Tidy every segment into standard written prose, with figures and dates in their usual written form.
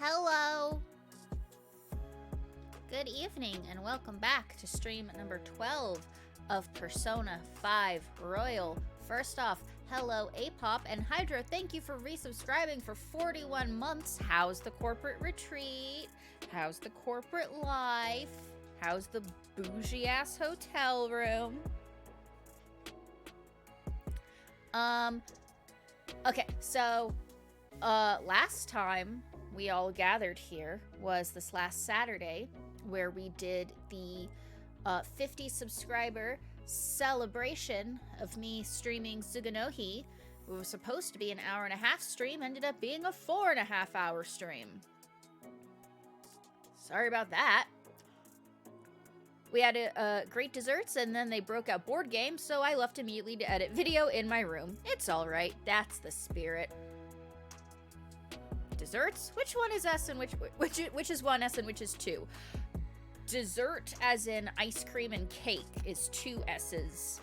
Hello! Good evening and welcome back to stream number 12 of Persona 5 Royal. First off, hello Apop and Hydra, thank you for resubscribing for 41 months. How's the corporate retreat? How's the corporate life? How's the bougie ass hotel room? Okay, so last time we all gathered here was this last Saturday, where we did the 50 subscriber celebration of me streaming Suganohi. It was supposed to be an hour and a half stream, ended up being a 4.5 hour stream. Sorry about that. We had great desserts, and then they broke out board games, so I left immediately to edit video in my room. It's alright, that's the spirit. Desserts? Which one is S and which is one S and which is two? Dessert as in ice cream and cake is 2 S's.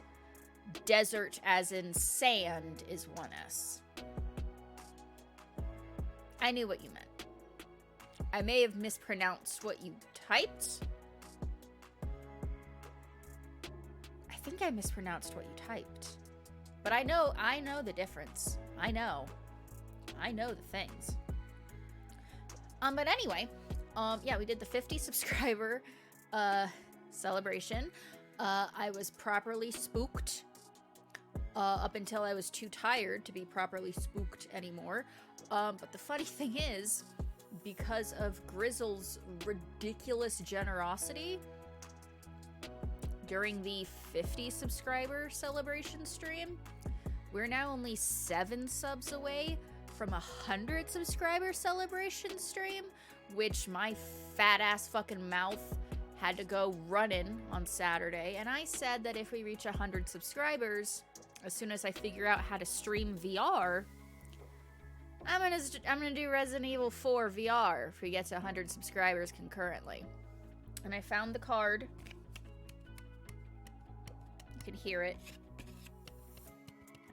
Desert as in sand is 1 S. I knew what you meant. I may have mispronounced what you typed. I think I mispronounced what you typed. But I know the difference. I know the things. But anyway, yeah, we did the 50 subscriber celebration. I was properly spooked up until I was too tired to be properly spooked anymore. But the funny thing is, because of Grizzle's ridiculous generosity during the 50 subscriber celebration stream, we're now only 7 subs away from a 100 subscriber celebration stream, which my fat ass fucking mouth had to go running on Saturday. And I said that if we reach 100 subscribers, as soon as I figure out how to stream VR, I'm gonna do Resident Evil 4 VR if we get to 100 subscribers concurrently. And I found the card. You can hear it.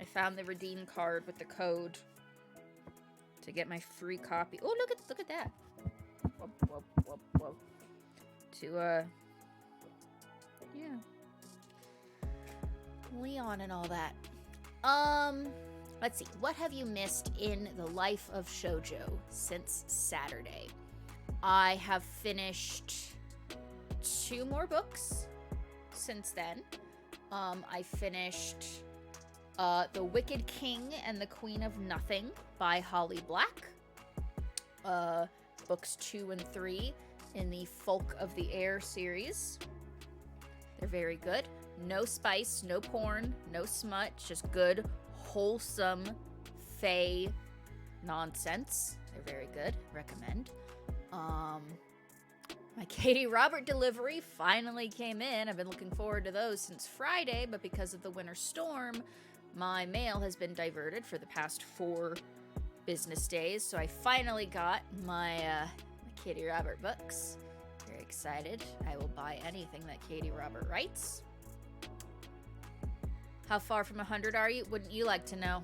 I found the redeem card with the code to get my free copy. Oh, look at that. Whoop, whoop, whoop, whoop. To, yeah. Leon and all that. Let's see. What have you missed in the life of Shoujo since Saturday? I have finished 2 more books since then. I finished The Wicked King and the Queen of Nothing by Holly Black. Books 2 and 3 in the Folk of the Air series. They're very good. No spice, no porn, no smut, just good, wholesome, fae nonsense. They're very good. Recommend. My Katie Robert delivery finally came in. I've been looking forward to those since Friday, but because of the winter storm, my mail has been diverted for the past 4 business days, so I finally got my Katie Robert books. Very excited. I will buy anything that Katie Robert writes. How far from 100 are you? Wouldn't you like to know?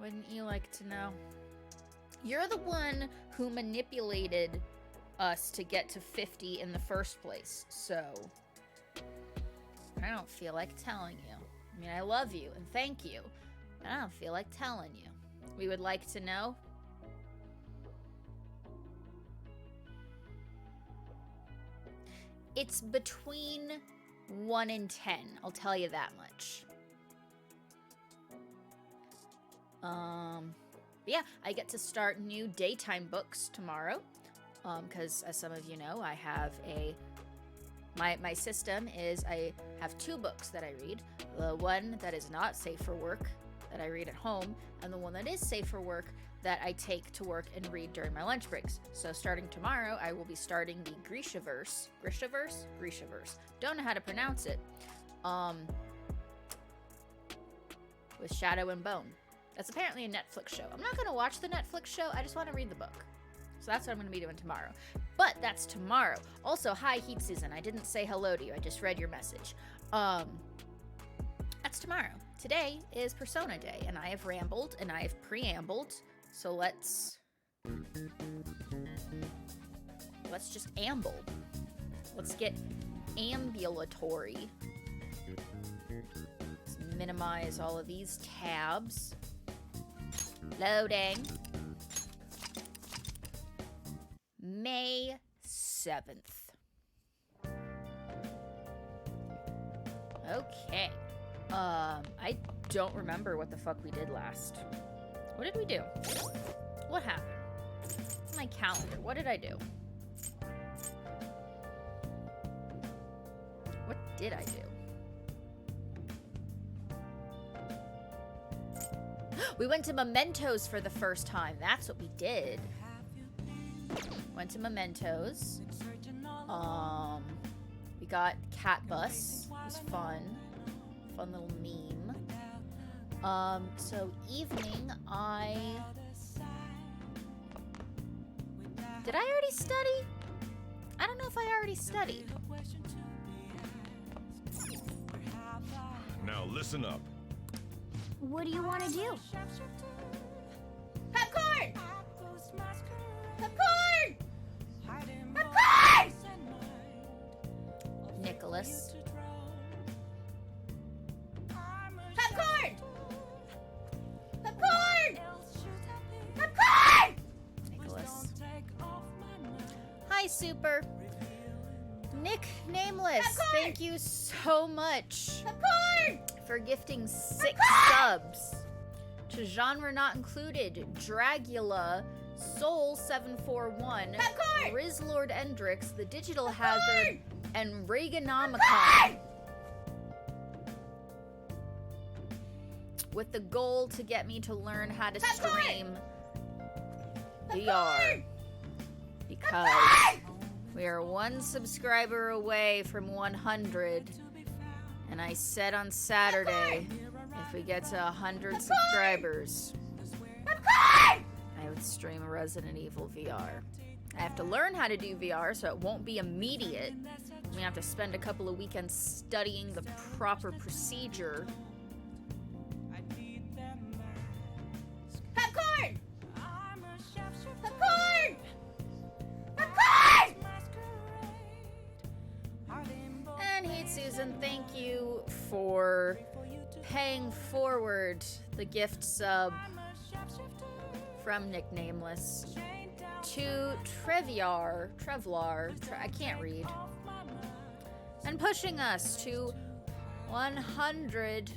Wouldn't you like to know? You're the one who manipulated us to get to 50 in the first place, so I don't feel like telling you. I mean, I love you and thank you, but I don't feel like telling you. We would like to know. It's between 1 and 10, I'll tell you that much. Yeah, I get to start new daytime books tomorrow, because as some of you know, I have my system is I have 2 books that I read. The one that is not safe for work that I read at home, and the one that is safe for work that I take to work and read during my lunch breaks. So starting tomorrow, I will be starting the Grishaverse. Grishaverse. Don't know how to pronounce it. With Shadow and Bone. That's apparently a Netflix show. I'm not going to watch the Netflix show. I just want to read the book. So that's what I'm going to be doing tomorrow. But that's tomorrow. Also, hi, Heat Season. I didn't say hello to you. I just read your message. That's tomorrow. Today is Persona Day, and I have rambled and I have preambled So let's just amble. Let's get ambulatory. Let's minimize all of these tabs. Loading. May 7th. Okay. I don't remember what the fuck we did last. What did we do? What happened? My calendar. What did I do? What did I do? We went to Mementos for the first time. That's what we did. Went to Mementos. We got Cat Bus. It was fun. Fun little meme. So evening, did I already study? I don't know if I already studied. Now listen up. What do you want to do? Popcorn! Popcorn! Popcorn! Nicholas. Popcorn! Popcorn! Popcorn! Nicholas. Hi, Super. Nick Nameless, popcorn! Thank you so much popcorn! For gifting 6 subs to Genre Not Included, Dragula, Soul741, Rizzlord Endrix, The Digital popcorn! Hazard, and Reaganomicon. With the goal to get me to learn how to stream VR. Because we are 1 subscriber away from 100. And I said on Saturday, if we get to 100 subscribers, I would stream a Resident Evil VR. I have to learn how to do VR, so it won't be immediate. I'm gonna have to spend a couple of weekends studying the proper procedure. Popcorn! Popcorn! Popcorn! And Heat Susan, thank you for paying forward the gift sub from Nick Nameless to Trevlar, I can't read, and pushing us to 100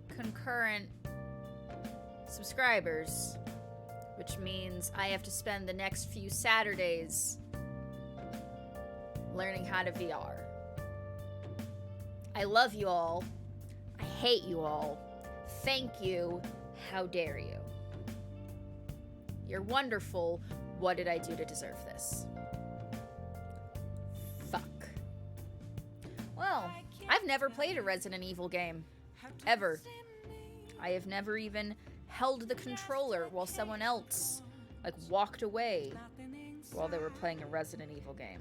concurrent subscribers, which means I have to spend the next few Saturdays learning how to VR. I love you all. I hate you all. Thank you. How dare you? You're wonderful. What did I do to deserve this? Fuck. Well, I've never played a Resident Evil game. Ever. I have never even held the controller while someone else, walked away while they were playing a Resident Evil game.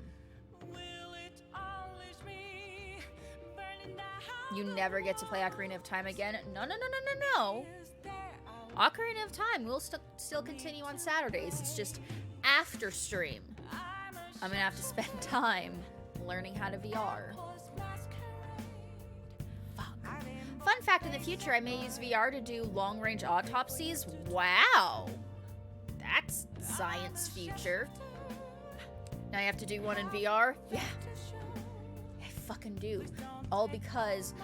You never get to play Ocarina of Time again? No. Ocarina of Time will still continue on Saturdays. It's just after stream. I'm gonna have to spend time learning how to VR. Fuck. Fun fact, in the future, I may use VR to do long-range autopsies. Wow. That's science future. Now I have to do one in VR? Yeah. I fucking do. All because,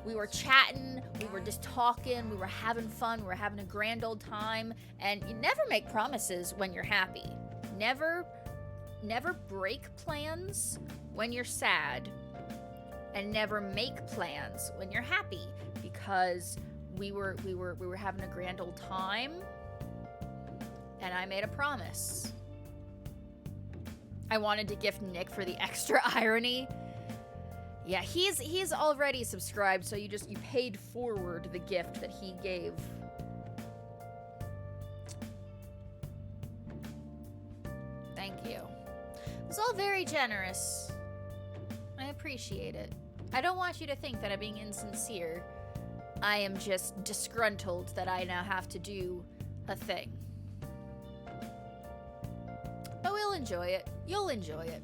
we were chatting, we were just talking, we were having fun, we were having a grand old time, and you never make promises when you're happy. Never break plans when you're sad, and never make plans when you're happy, because we were having a grand old time, and I made a promise. I wanted to gift Nick for the extra irony. Yeah, he's already subscribed, so you paid forward the gift that he gave. Thank you. It was all very generous. I appreciate it. I don't want you to think that I'm being insincere. I am just disgruntled that I now have to do a thing. enjoy it. You'll enjoy it.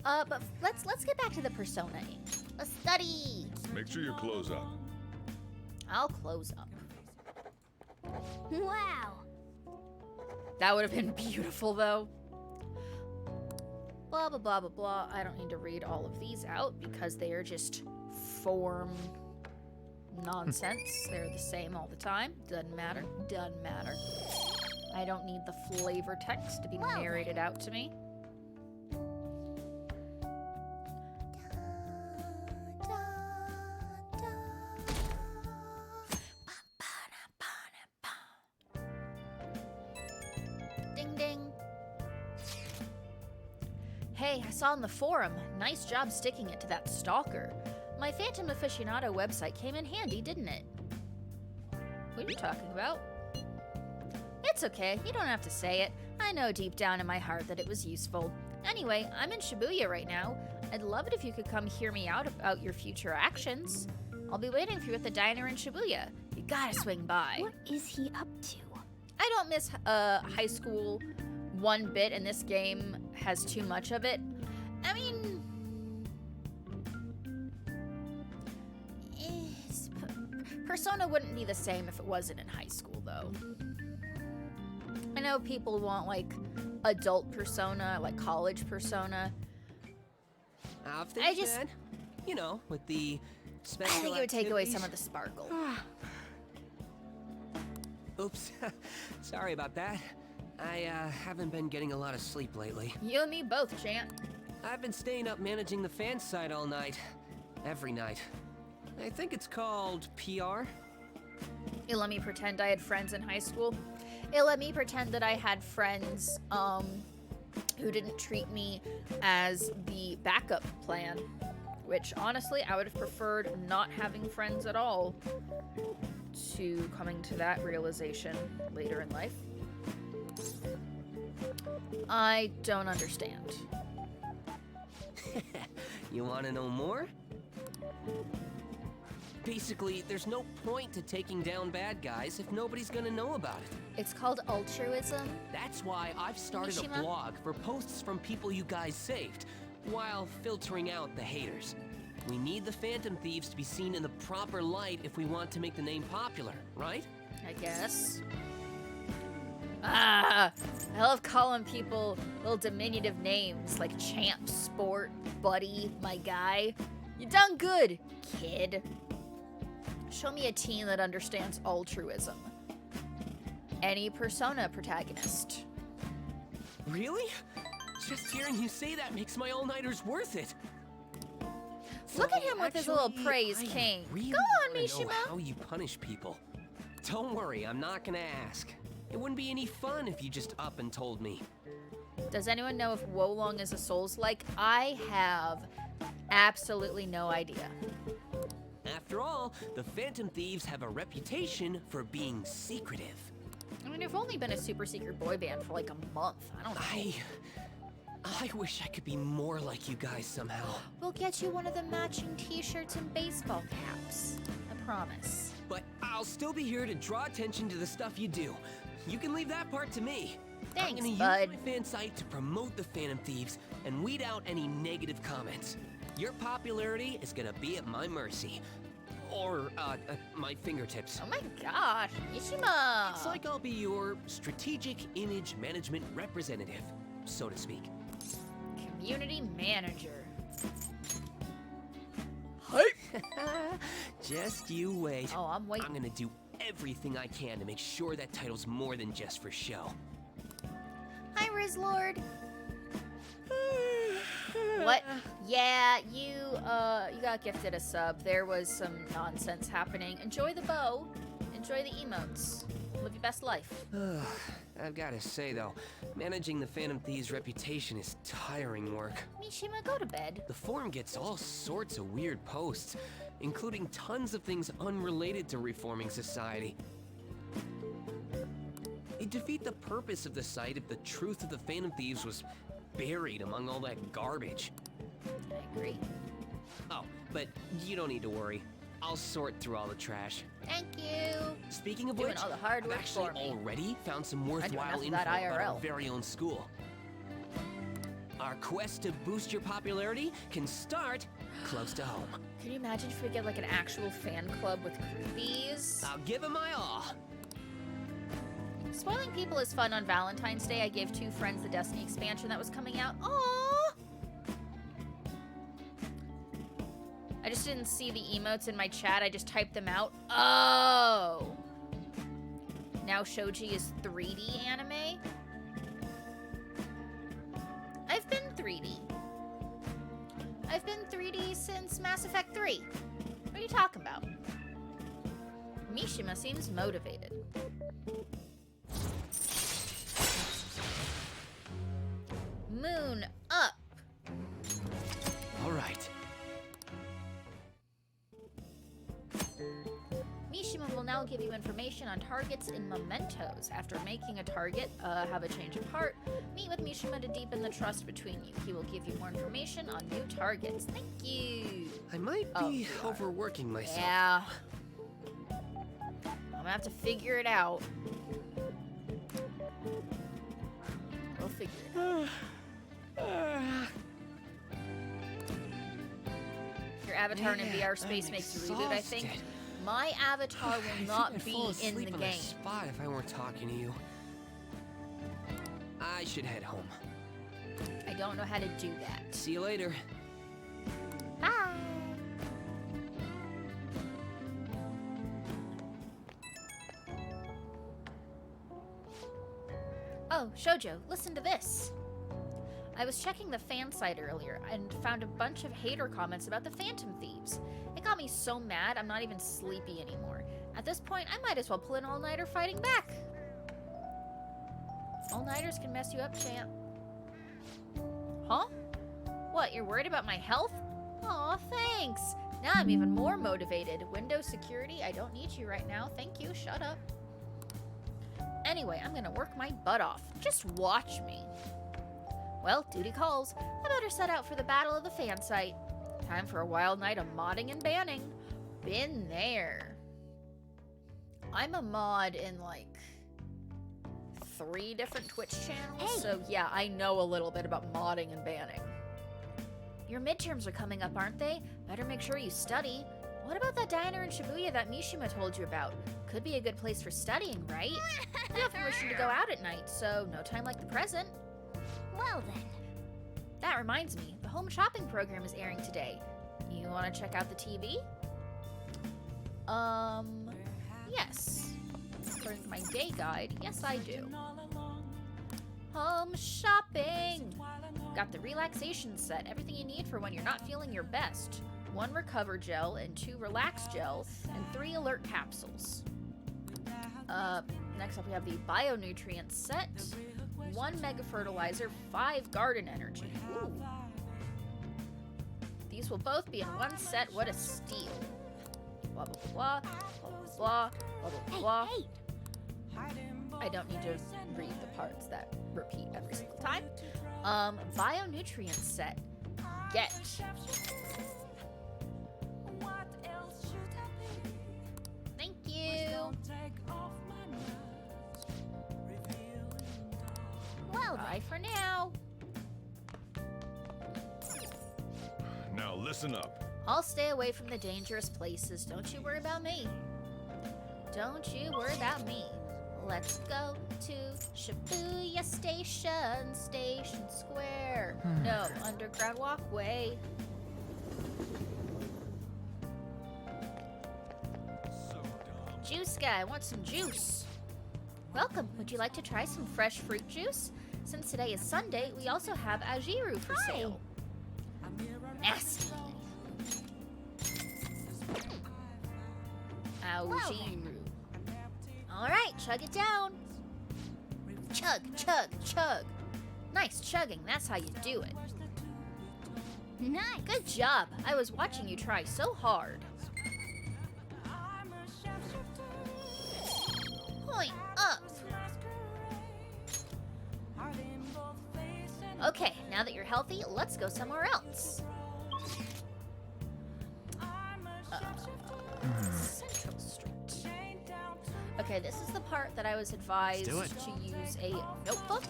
But let's get back to the Persona Ink. Let's study. Make sure you close up. I'll close up. Wow. That would have been beautiful, though. Blah, blah, blah, blah, blah. I don't need to read all of these out because they are just form nonsense. They're the same all the time. Doesn't matter. Doesn't matter. I don't need the flavor text to be narrated out to me. Ding ding. Hey, I saw in the forum. Nice job sticking it to that stalker. My Phantom Aficionado website came in handy, didn't it? What are you talking about? It's okay, you don't have to say it. I know deep down in my heart that it was useful. Anyway, I'm in Shibuya right now. I'd love it if you could come hear me out about your future actions. I'll be waiting for you at the diner in Shibuya. You gotta swing by. What is he up to? I don't miss high school one bit, and this game has too much of it. I mean, Persona wouldn't be the same if it wasn't in high school, though. I know people want, like, adult Persona, like college Persona. I just, you know, with the special I think it would take away activities. some of the sparkle. Oops, sorry about that. I haven't been getting a lot of sleep lately. You and me both, champ. I've been staying up managing the fan site all night. Every night. I think it's called PR. It let me pretend I had friends in high school. It let me pretend that I had friends, who didn't treat me as the backup plan. Which, honestly, I would have preferred not having friends at all to coming to that realization later in life. I don't understand. You want to know more? Basically, there's no point to taking down bad guys if nobody's gonna know about it. It's called altruism. That's why I've started Mishima? a blog for posts from people you guys saved, while filtering out the haters. We need the Phantom Thieves to be seen in the proper light if we want to make the name popular, right? I guess. I love calling people little diminutive names like Champ, Sport, Buddy, My Guy. You done good, kid. Show me a teen that understands altruism. Any Persona protagonist. Really? Just hearing you say that makes my all-nighters worth it. Look at him with his little praise I king. Really Go on, wanna know Mishima. how you punish people. Don't worry, I'm not gonna ask. It wouldn't be any fun if you just up and told me. Does anyone know if Wolong is a Souls-like? I have absolutely no idea. After all, the Phantom Thieves have a reputation for being secretive. I mean, they've only been a super secret boy band for like a month. I don't know. I wish I could be more like you guys somehow. We'll get you one of the matching t-shirts and baseball caps. I promise. But I'll still be here to draw attention to the stuff you do. You can leave that part to me. I'm Thanks, gonna bud. use my fan site to promote the Phantom Thieves and weed out any negative comments. Your popularity is gonna be at my mercy. Or, my fingertips. Oh my gosh, Mishima! It's like I'll be your strategic image management representative, so to speak. Community manager. Just you wait. Oh, I'm waiting. I'm gonna do everything I can to make sure that title's more than just for show. Hi, Rizlord. What? Yeah, you got gifted a sub. There was some nonsense happening. Enjoy the bow. Enjoy the emotes. Live your best life. I've gotta say though, managing the Phantom Thieves' reputation is tiring work. Mishima, go to bed. The forum gets all sorts of weird posts, including tons of things unrelated to reforming society. It'd defeat the purpose of the site if the truth of the Phantom Thieves was buried among all that garbage. I agree. Oh, but you don't need to worry. I'll sort through all the trash. Thank you. Speaking of Doing which, all the hard I've work actually for me. already found some I do worthwhile enough of info that about our IRL. very own school. Our quest to boost your popularity can start close to home. Can you imagine if we get like an actual fan club with groupies? I'll give it my all. Spoiling people is fun on Valentine's Day. I gave 2 friends the Destiny expansion that was coming out. Aww! I just didn't see the emotes in my chat. I just typed them out. Oh! Now Shoji is 3D anime? I've been 3D. I've been 3D since Mass Effect 3. What are you talking about? Mishima seems motivated. Moon up. All right. Mishima will now give you information on targets in mementos. After making a target, have a change of heart, meet with Mishima to deepen the trust between you. He will give you more information on new targets. Thank you. I might be overworking myself. Yeah. I'm gonna have to figure it out. We'll figure it out. Your avatar in VR space makes a reboot, I think. My avatar will not be in the game. Spot if I weren't talking to you. I should head home. I don't know how to do that. See you later. Bye. Oh, Shoujo, listen to this. I was checking the fan site earlier and found a bunch of hater comments about the Phantom Thieves. It got me so mad I'm not even sleepy anymore. At this point, I might as well pull an all-nighter fighting back. All-nighters can mess you up, champ. Huh? What, you're worried about my health? Aw, thanks. Now I'm even more motivated. Windows security, I don't need you right now. Thank you, shut up. Anyway, I'm gonna work my butt off. Just watch me. Well, duty calls. I better set out for the Battle of the Fan Site. Time for a wild night of modding and banning. Been there. I'm a mod in like 3 different Twitch channels, so yeah, I know a little bit about modding and banning. Your midterms are coming up, aren't they? Better make sure you study. What about that diner in Shibuya that Mishima told you about? Could be a good place for studying, right? You have permission to go out at night, so no time like the present. Well then. That reminds me, the home shopping program is airing today. You want to check out the TV? Yes. According to my day guide, yes I do. Home shopping! Got the relaxation set, everything you need for when you're not feeling your best. 1 recover gel and 2 relax gel and 3 alert capsules. Next up we have the bionutrient set. 1 mega fertilizer, 5 garden energy. Ooh. These will both be in 1 set. What a steal. Blah, blah, blah, blah, blah, blah, blah, blah. Hey. I don't need to read the parts that repeat every single time. Bionutrient set. Get. Thank you. Well Bye for now. Now listen up. I'll stay away from the dangerous places. Don't you worry about me. Don't you worry about me. Let's go to Shibuya Station, Station Square. No, underground walkway. Juice guy, I want some juice. Welcome. Would you like to try some fresh fruit juice? Since today is Sunday, we also have Ajiru for sale. Nasty. Ajiru. All right, chug it down. Chug, chug, chug. Nice chugging. That's how you do it. Nice. Good job. I was watching you try so hard. Point up. Okay, now that you're healthy, let's go somewhere else. Central Street. Okay, this is the part that I was advised to use a notebook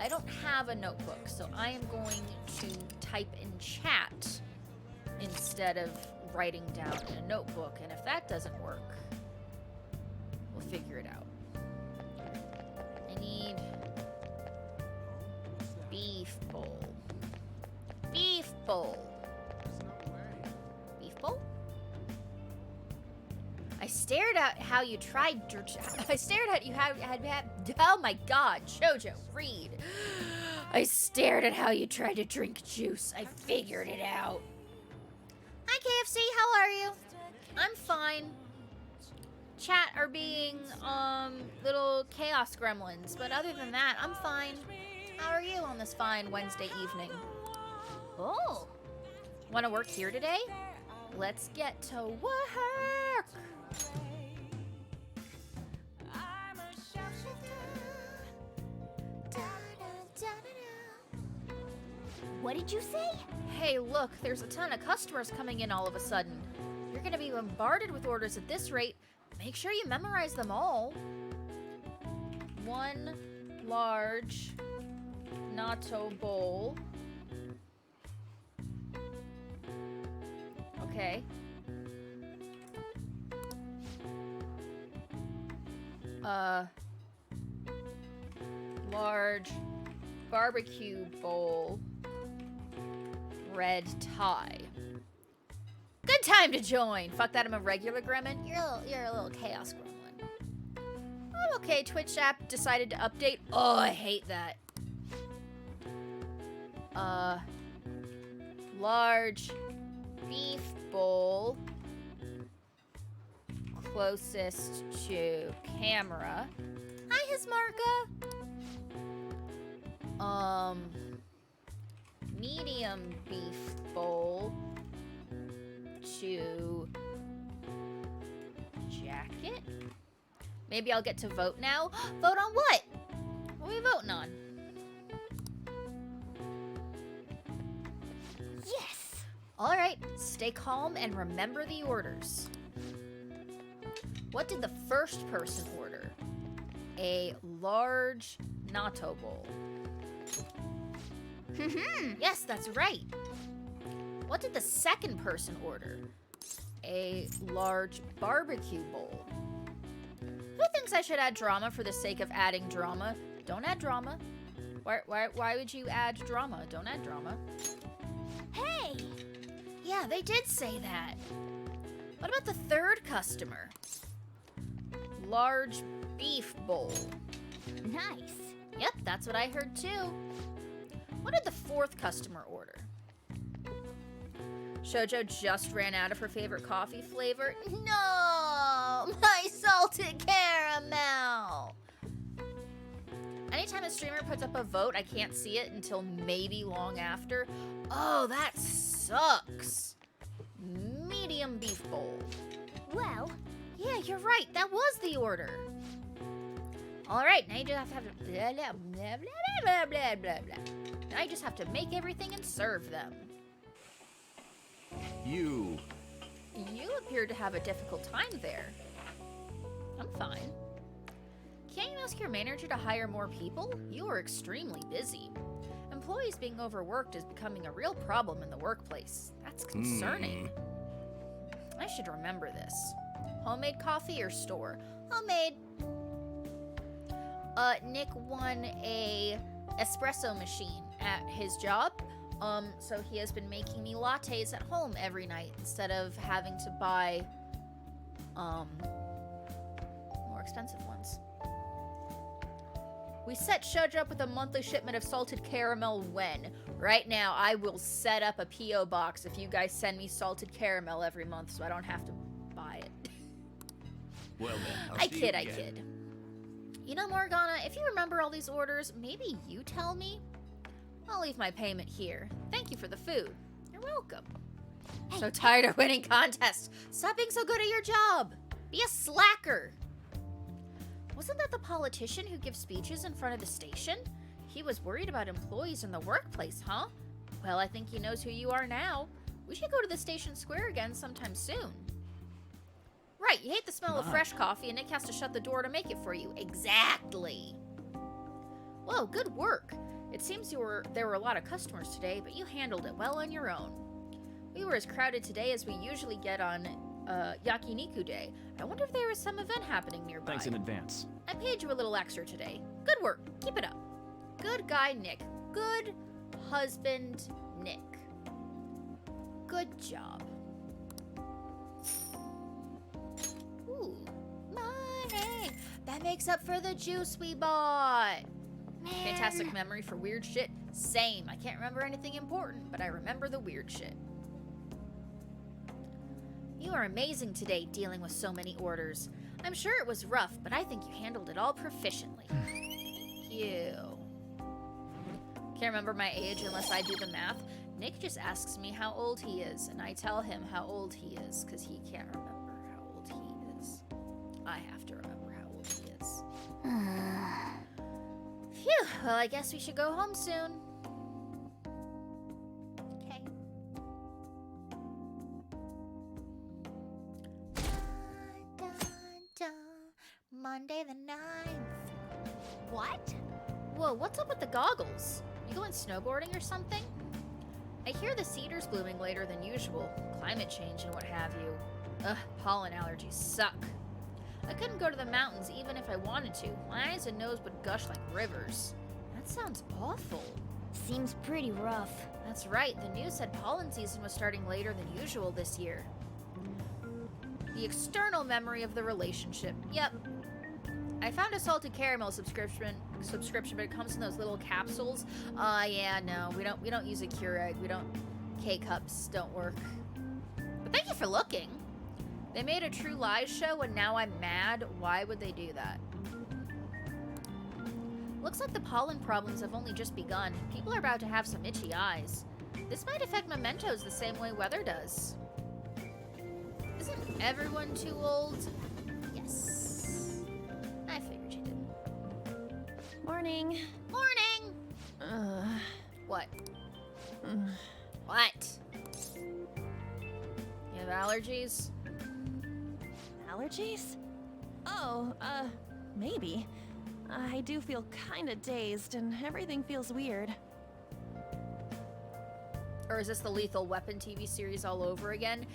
I don't have a notebook, so I am going to type in chat instead of writing down in a notebook. And if that doesn't work, we'll figure it out. I need beef bowl. Beef bowl. Beef bowl? I stared at how you tried. I stared at you had. Oh my God, Jojo, read. I stared at how you tried to drink juice. I figured it out. Hi, KFC. How are you? I'm fine. Chat are being little chaos gremlins, but other than that, I'm fine. How are you on this fine Wednesday evening? Oh. Want to work here today? Let's get to work. What did you say? Hey, look, there's a ton of customers coming in all of a sudden. You're gonna be bombarded with orders at this rate. Make sure you memorize them all. 1 large natto bowl. Okay. Large barbecue bowl. Red tie. Good time to join. Fuck that, I'm a regular gremlin. You're a little chaos gremlin. Oh, okay, Twitch app decided to update. Oh, I hate that. Large beef bowl. Closest to camera. Hi, Hismarka. Medium beef bowl to jacket. Maybe I'll get to vote now. Vote on what? What are we voting on? Yes. All right, stay calm and remember the orders. What did the first person order? A large natto bowl. Yes, that's right. What did the second person order? A large barbecue bowl. Who thinks I should add drama for the sake of adding drama? Don't add drama. Why would you add drama? Don't add drama. Hey. Yeah, they did say that. What about the third customer? Large beef bowl. Nice. Yep, that's what I heard too. What did the fourth customer order? Shoujo just ran out of her favorite coffee flavor. No! My salted caramel! Anytime a streamer puts up a vote, I can't see it until maybe long after. Oh, that sucks. Medium beef bowl. Well, Yeah, you're right. That was the order. All right, now you just have to blah, blah, blah, blah, blah, blah, blah, blah. Now you just have to make everything and serve them. You. You appear to have a difficult time there. I'm fine. Can't you ask your manager to hire more people? You are extremely busy. Employees being overworked is becoming a real problem in the workplace. That's concerning. I should remember this. Homemade coffee or store? Homemade. Nick won a espresso machine at his job. So he has been making me lattes at home every night instead of having to buy, more expensive ones. We set Shoujo up with a monthly shipment of salted caramel when? Right now, I will set up a P.O. box if you guys send me salted caramel every month so I don't have to buy it. Well then, I kid. You know, Morgana, if you remember all these orders, maybe you tell me? I'll leave my payment here. Thank you for the food. You're welcome. So tired of winning contests. Stop being so good at your job. Be a slacker. Wasn't that the politician who gives speeches in front of the station? He was worried about employees in the workplace, huh? Well, I think he knows who you are now. We should go to the station square again sometime soon. Right, you hate the smell of fresh coffee and Nick has to shut the door to make it for you. Exactly. Whoa, good work. It seems there were a lot of customers today, but you handled it well on your own. We were as crowded today as we usually get on Yakiniku Day. I wonder if there was some event happening nearby. Thanks in advance. I paid you a little extra today. Good work. Keep it up. Good guy, Nick. Good husband, Nick. Good job. Ooh, money. That makes up for the juice we bought. Fantastic memory for weird shit. Same. I can't remember anything important, but I remember the weird shit. You are amazing today dealing with so many orders. I'm sure it was rough, but I think you handled it all proficiently. You. Can't remember my age unless I do the math. Nick just asks me how old he is, and I tell him how old he is because he can't remember how old he is. I have to remember how old he is. Phew, well, I guess we should go home soon. Okay. Dun, dun, dun. Monday the 9th. What? Whoa, what's up with the goggles? You going snowboarding or something? I hear the cedar's blooming later than usual. Climate change and what have you. Ugh, pollen allergies suck. I couldn't go to the mountains even if I wanted to. My eyes and nose would gush like rivers. That sounds awful. Seems pretty rough. That's right, the news said pollen season was starting later than usual this year. The external memory of the relationship. Yep. I found a salted caramel subscription, but it comes in those little capsules. Yeah, no, we don't use a Keurig. K-cups don't work. But thank you for looking. They made a True Lies show and now I'm mad. Why would they do that? Looks like the pollen problems have only just begun. People are about to have some itchy eyes. This might affect mementos the same way weather does. Isn't everyone too old? Yes. I figured you didn't. Morning. Morning! What? What? You have allergies? Allergies? Oh, maybe. I do feel kinda dazed and everything feels weird. Or is this the Lethal Weapon TV series all over again?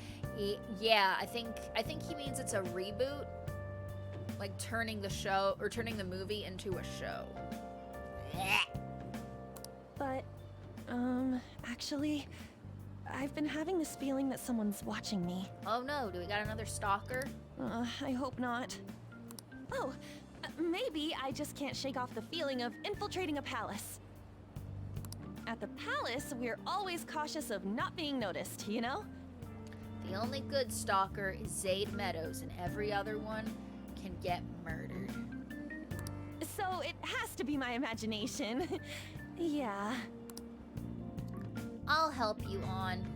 Yeah, I think he means it's a reboot. Like turning the movie into a show. But, actually, I've been having this feeling that someone's watching me. Oh no, do we got another stalker? I hope not. Oh, maybe I just can't shake off the feeling of infiltrating a palace. At the palace, we're always cautious of not being noticed, you know? The only good stalker is Zaid Meadows, and every other one can get murdered. So it has to be my imagination. Yeah. I'll help you on.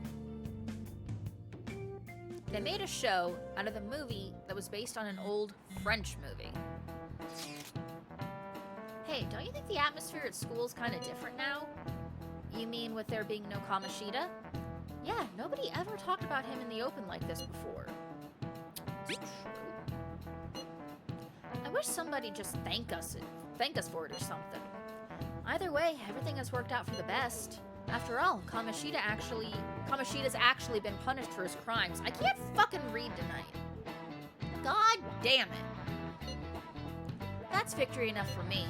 They made a show out of the movie that was based on an old French movie. Hey, don't you think the atmosphere at school's kind of different now? You mean with there being no Kamoshida? Yeah, nobody ever talked about him in the open like this before. It's true. I wish somebody'd just thank us for it or something. Either way, everything has worked out for the best. After all, Kamoshida's actually been punished for his crimes. I can't fucking read tonight. God damn it. That's victory enough for me.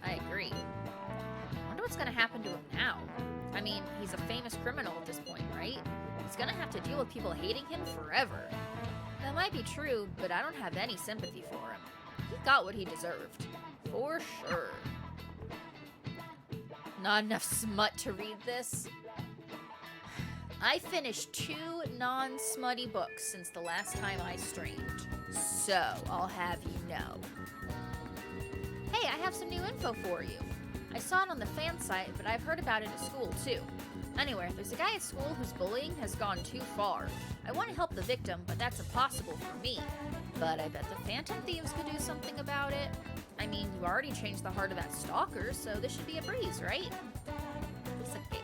I agree. Wonder what's gonna happen to him now. I mean, he's a famous criminal at this point, right? He's gonna have to deal with people hating him forever. That might be true, but I don't have any sympathy for him. He got what he deserved. For sure. Not enough smut to read this. I finished 2 non-smutty books since the last time I streamed. So, I'll have you know. Hey, I have some new info for you. I saw it on the fan site, but I've heard about it at school too. Anyway, there's a guy at school whose bullying has gone too far. I want to help the victim, but that's impossible for me. But I bet the Phantom Thieves could do something about it. I mean, you already changed the heart of that stalker, so this should be a breeze, right? Piece of cake.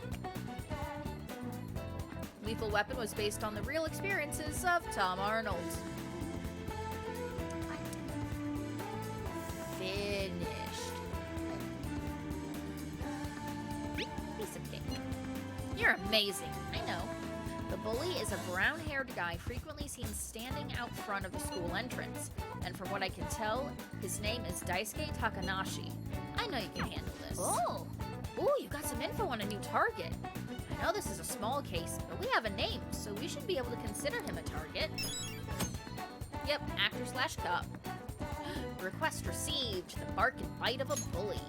Lethal Weapon was based on the real experiences of Tom Arnold. Finished. You're amazing. I know. The bully is a brown-haired guy frequently seen standing out front of the school entrance. And from what I can tell, his name is Daisuke Takanashi. I know you can handle this. Oh, Ooh, you got some info on a new target. I know this is a small case, but we have a name, so we should be able to consider him a target. Yep, actor/cop. Request received. The bark and bite of a bully.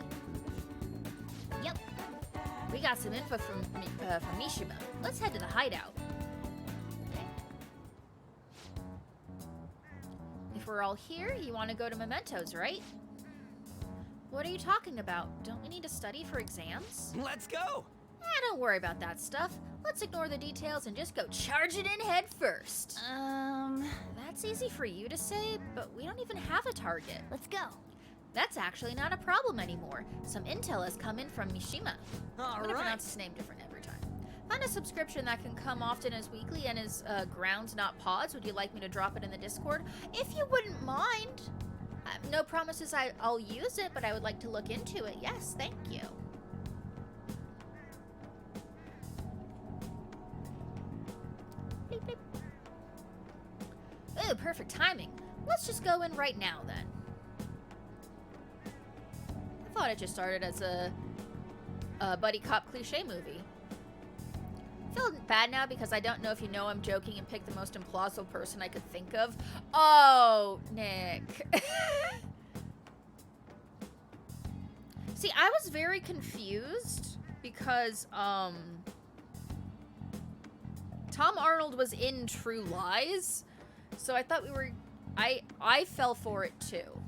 Yep. We got some info from Mishima. Let's head to the hideout. Okay. If we're all here, you want to go to Mementos, right? What are you talking about? Don't we need to study for exams? Let's go! Don't worry about that stuff. Let's ignore the details and just go charge it in head first. That's easy for you to say, but we don't even have a target. let's go. That's actually not a problem anymore. Some intel has come in from Mishima. All I'm gonna right. pronounce his name different every time. Found a subscription that can come often as weekly and is grounds, not pods. Would you like me to drop it in the Discord? If you wouldn't mind. No promises I'll use it, but I would like to look into it. Yes, thank you. Bleep, bleep. Ooh, perfect timing. Let's just go in right now, then. I thought it just started as a buddy cop cliche movie. I feel bad now because I don't know if you know I'm joking and picked the most implausible person I could think of. Oh, Nick. See, I was very confused because, Tom Arnold was in True Lies, so I thought we were... I fell for it, too.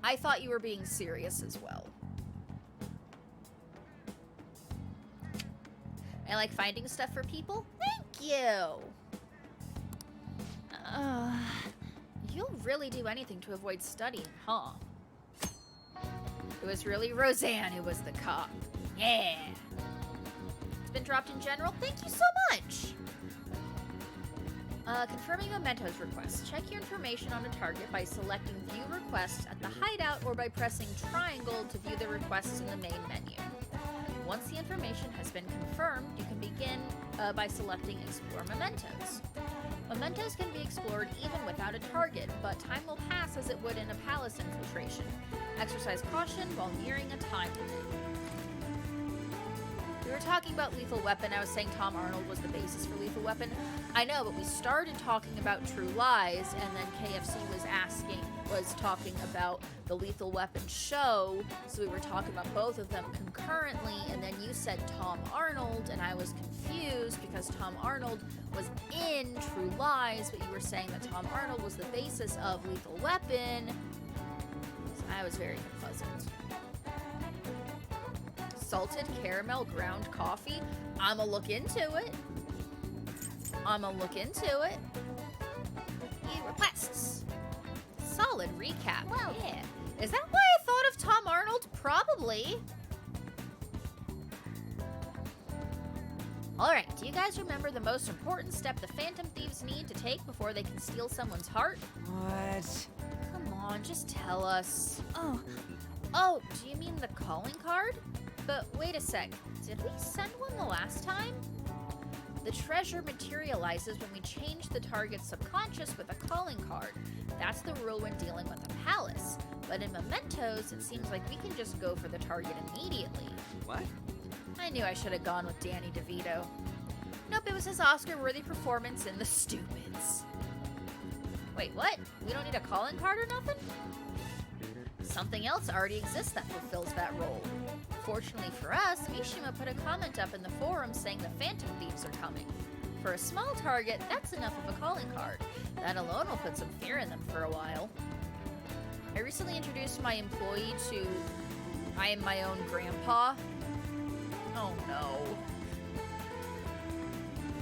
I thought you were being serious as well. I like finding stuff for people. Thank you! You'll really do anything to avoid studying, huh? It was really Roseanne who was the cop. Yeah! It's been dropped in general. Thank you so much! Confirming Mementos request. Check your information on a target by selecting View Requests at the hideout or by pressing triangle to view the requests in the main menu. Once the information has been confirmed, you can begin by selecting Explore Mementos. Mementos can be explored even without a target, but time will pass as it would in a palace infiltration. Exercise caution while nearing a time limit. We were talking about Lethal Weapon. I was saying Tom Arnold was the basis for Lethal Weapon. I know, but we started talking about True Lies, and then KFC was talking about the Lethal Weapon show, so we were talking about both of them concurrently, and then you said Tom Arnold, and I was confused because Tom Arnold was in True Lies, but you were saying that Tom Arnold was the basis of Lethal Weapon, so I was very confuzzled. Salted caramel ground coffee. I'ma look into it. New requests. Solid recap. Well, yeah. Is that why I thought of Tom Arnold? Probably. Alright, do you guys remember the most important step the Phantom Thieves need to take before they can steal someone's heart? What? Come on, just tell us. Oh, do you mean the calling card? But wait a sec, did we send one the last time? The treasure materializes when we change the target's subconscious with a calling card. That's the rule when dealing with a palace. But in Mementos, it seems like we can just go for the target immediately. What? I knew I should have gone with Danny DeVito. Nope, it was his Oscar-worthy performance in The Stupids. Wait, what? We don't need a calling card or nothing? Something else already exists that fulfills that role. Fortunately for us, Mishima put a comment up in the forum saying the Phantom Thieves are coming. For a small target, that's enough of a calling card. That alone will put some fear in them for a while. I recently introduced my employee to I am my own grandpa. Oh no.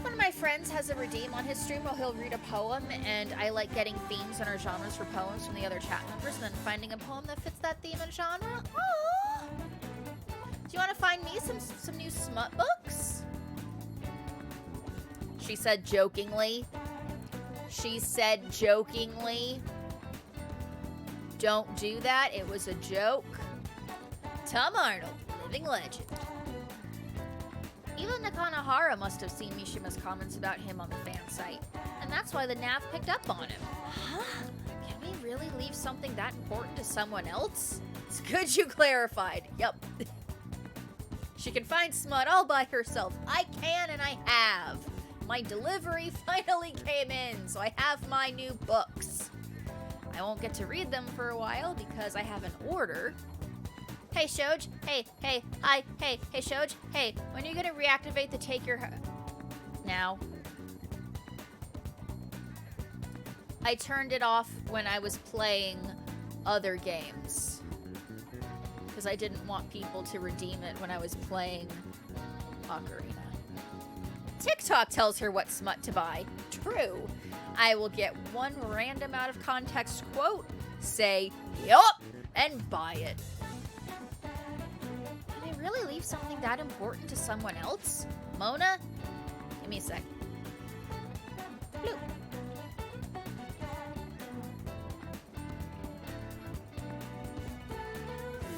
One of my friends has a redeem on his stream where he'll read a poem, and I like getting themes and or genres for poems from the other chat members and then finding a poem that fits that theme and genre. Aww. Do you want to find me some new smut books? She said jokingly. Don't do that. It was a joke. Tom Arnold, living legend. Even Nakanohara must have seen Mishima's comments about him on the fan site, and that's why the nav picked up on him. Huh? Can we really leave something that important to someone else? It's good you clarified. Yep. She can find smut all by herself. I can and I have. My delivery finally came in, so I have my new books. I won't get to read them for a while because I have an order. Hey, Shoj. Hey, hi. Hey, Shoj. Hey, when are you gonna reactivate the take your... Now. I turned it off when I was playing other games. Because I didn't want people to redeem it when I was playing Ocarina. TikTok tells her what smut to buy. True. I will get one random out of context quote, say, yup, and buy it. Can I really leave something that important to someone else? Mona? Give me a sec. Bloop.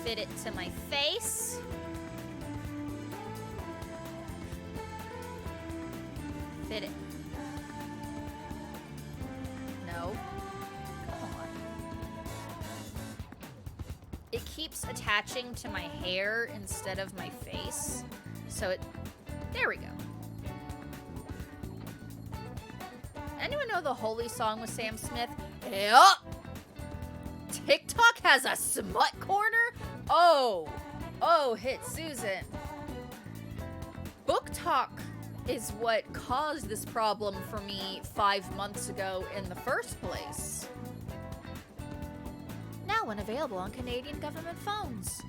Fit it to my face. Fit it. No. Come on. It keeps attaching to my hair instead of my face. So it... There we go. Anyone know the Holy Song with Sam Smith? Yup! TikTok has a smut corner? Oh, hit Susan. Book Talk is what caused this problem for me 5 months ago in the first place. Now unavailable on Canadian government phones.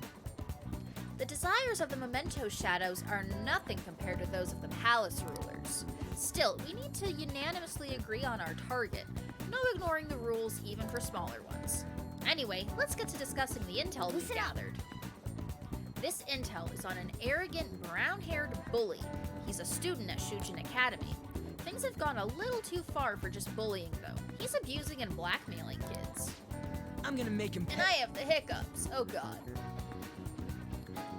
The desires of the Memento Shadows are nothing compared to those of the Palace rulers. Still, we need to unanimously agree on our target. No ignoring the rules even for smaller ones. Anyway, let's get to discussing the intel we've gathered. This intel is on an arrogant, brown-haired bully. He's a student at Shujin Academy. Things have gone a little too far for just bullying, though. He's abusing and blackmailing kids. I'm gonna make him And I have the hiccups. Oh, God.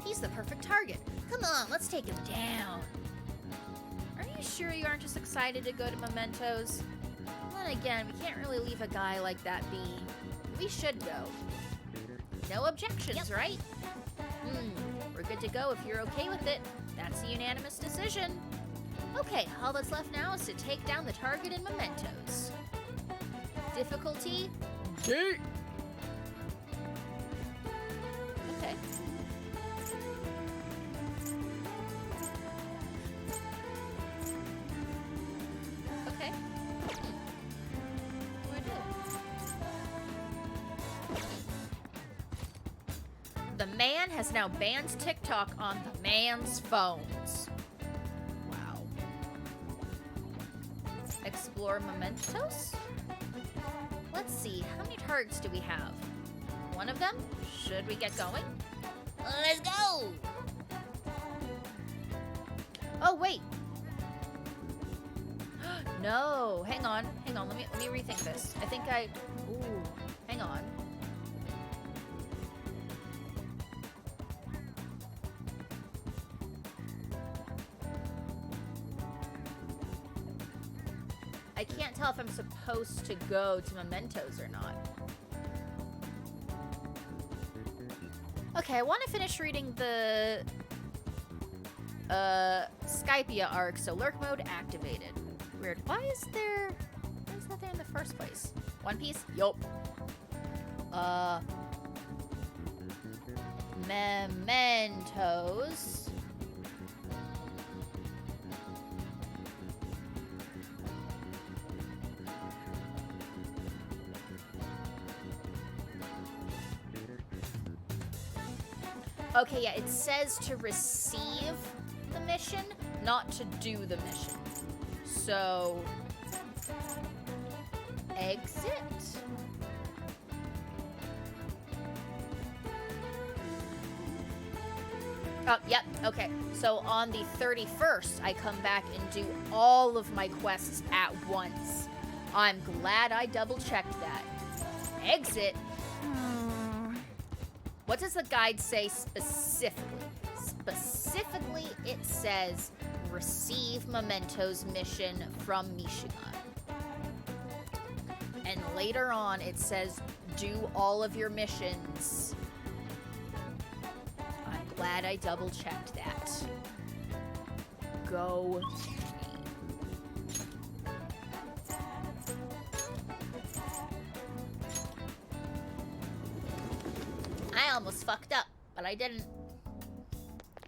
He's the perfect target. Come on, let's take him down. Are you sure you aren't just excited to go to Mementos? Then again, we can't really leave a guy like that be. We should go. No objections, right? We're good to go if you're okay with it. That's a unanimous decision. Okay, all that's left now is to take down the target in Mementos. Difficulty? D. Okay. Okay. What do I do? The man has now banned TikTok on the man's phones. Wow. Explore Mementos? Let's see, how many targets do we have? One of them? Should we get going? Let's go! Oh, wait. No, hang on. Let me rethink this. I think ooh, hang on. I can't tell if I'm supposed to go to Mementos or not. Okay, I want to finish reading the Skypia arc, so lurk mode activated. Weird. Why is that there in the first place? One Piece? Yup. Mementos. Okay, yeah, it says to receive the mission, not to do the mission. So, exit? Oh, yep, okay. So on the 31st, I come back and do all of my quests at once. I'm glad I double-checked that. Exit? What does the guide say specifically? Specifically, it says receive Memento's mission from Michigan. And later on, it says, do all of your missions. I'm glad I double-checked that. Go me. I almost fucked up, but I didn't.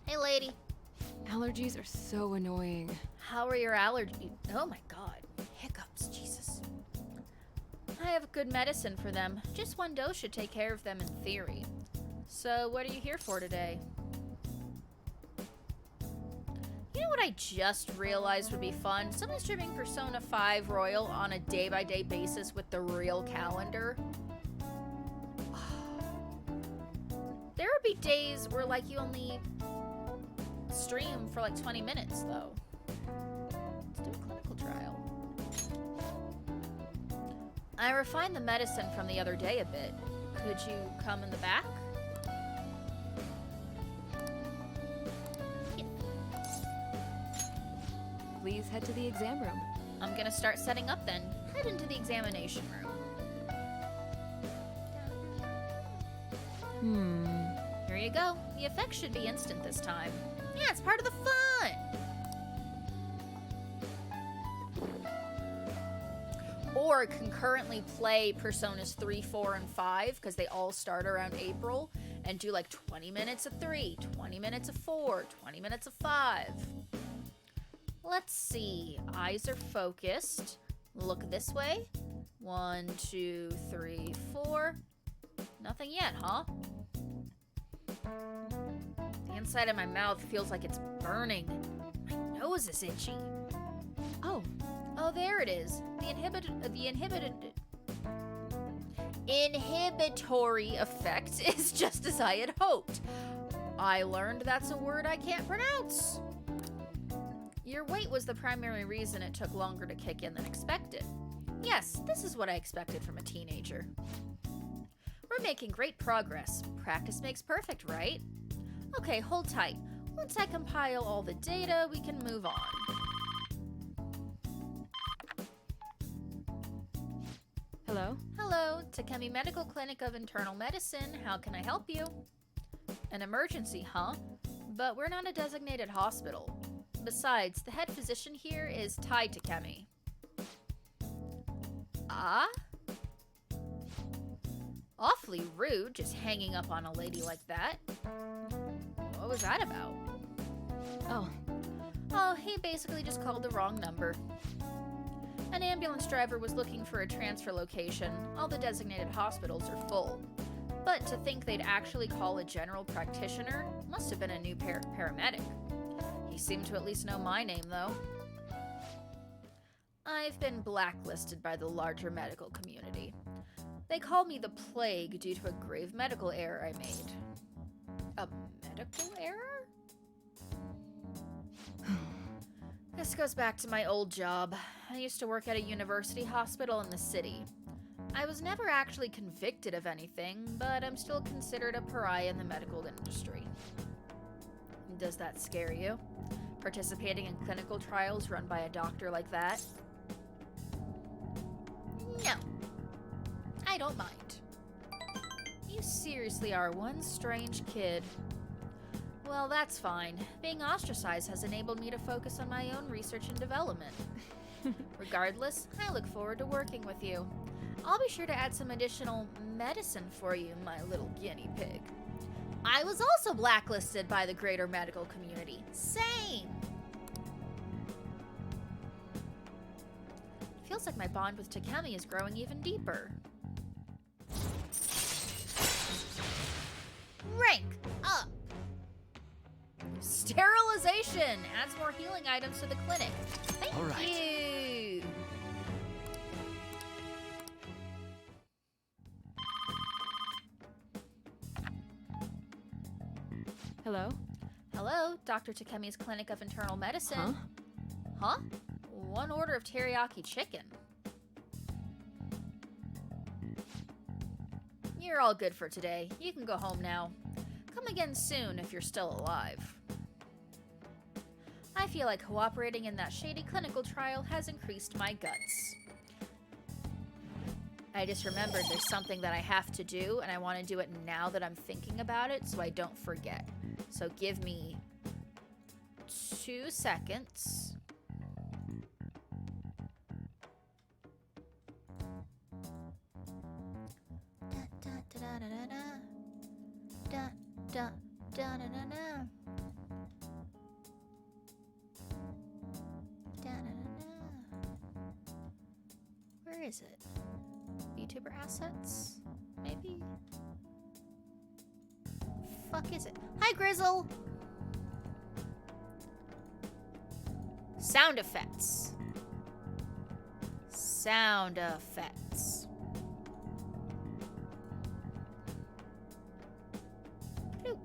Hey, lady. Allergies are so annoying. How are your allergies? Oh my god. Hiccups, Jesus. I have good medicine for them. Just one dose should take care of them in theory. So, what are you here for today? You know what I just realized would be fun? Someone streaming Persona 5 Royal on a day-by-day basis with the real calendar. There would be days where, like, you only stream for, like, 20 minutes, though. Let's do a clinical trial. I refined the medicine from the other day a bit. Could you come in the back? Please head to the exam room. I'm gonna start setting up then. Head into the examination room. Here you go. The effect should be instant this time. Yeah, it's part of the fun! Or concurrently play Personas 3, 4, and 5, because they all start around April, and do like 20 minutes of 3, 20 minutes of 4, 20 minutes of 5. Let's see. Eyes are focused. Look this way. 1, 2, 3, 4. Nothing yet, huh? The inside of my mouth feels like it's burning. My nose is itchy. Oh, there it is. The inhibitory effect is just as I had hoped. I learned that's a word I can't pronounce. Your weight was the primary reason it took longer to kick in than expected. Yes, this is what I expected from a teenager. We're making great progress. Practice makes perfect, right? Okay, hold tight. Once I compile all the data, we can move on. Hello? Hello, Takemi Medical Clinic of Internal Medicine. How can I help you? An emergency, huh? But we're not a designated hospital. Besides, the head physician here is Tai Takemi. Ah? Awfully rude, just hanging up on a lady like that. What was that about? Oh, he basically just called the wrong number. An ambulance driver was looking for a transfer location. All the designated hospitals are full. But to think they'd actually call a general practitioner must have been a new paramedic. He seemed to at least know my name, though. I've been blacklisted by the larger medical community. They call me the Plague due to a grave medical error I made. A medical error? This goes back to my old job. I used to work at a university hospital in the city. I was never actually convicted of anything, but I'm still considered a pariah in the medical industry. Does that scare you? Participating in clinical trials run by a doctor like that? No. I don't mind. You seriously are one strange kid. Well, that's fine. Being ostracized has enabled me to focus on my own research and development. Regardless, I look forward to working with you. I'll be sure to add some additional medicine for you, my little guinea pig. I was also blacklisted by the greater medical community. Same! Feels like my bond with Takemi is growing even deeper. Rank up! Sterilization adds more healing items to the clinic. Thank All right. you! Hello? Hello, Dr. Takemi's Clinic of Internal Medicine. Huh? Huh? One order of teriyaki chicken. You're all good for today. You can go home now. Come again soon if you're still alive. I I feel like cooperating in that shady clinical trial has increased my guts. I just remembered there's something that I have to do, and I want to do it now that I'm thinking about it so I don't forget. So give me 2 seconds. Where is it? VTuber assets? Maybe? Fuck is it? Hi, Grizzle! Sound effects. Sound effects. Bloop.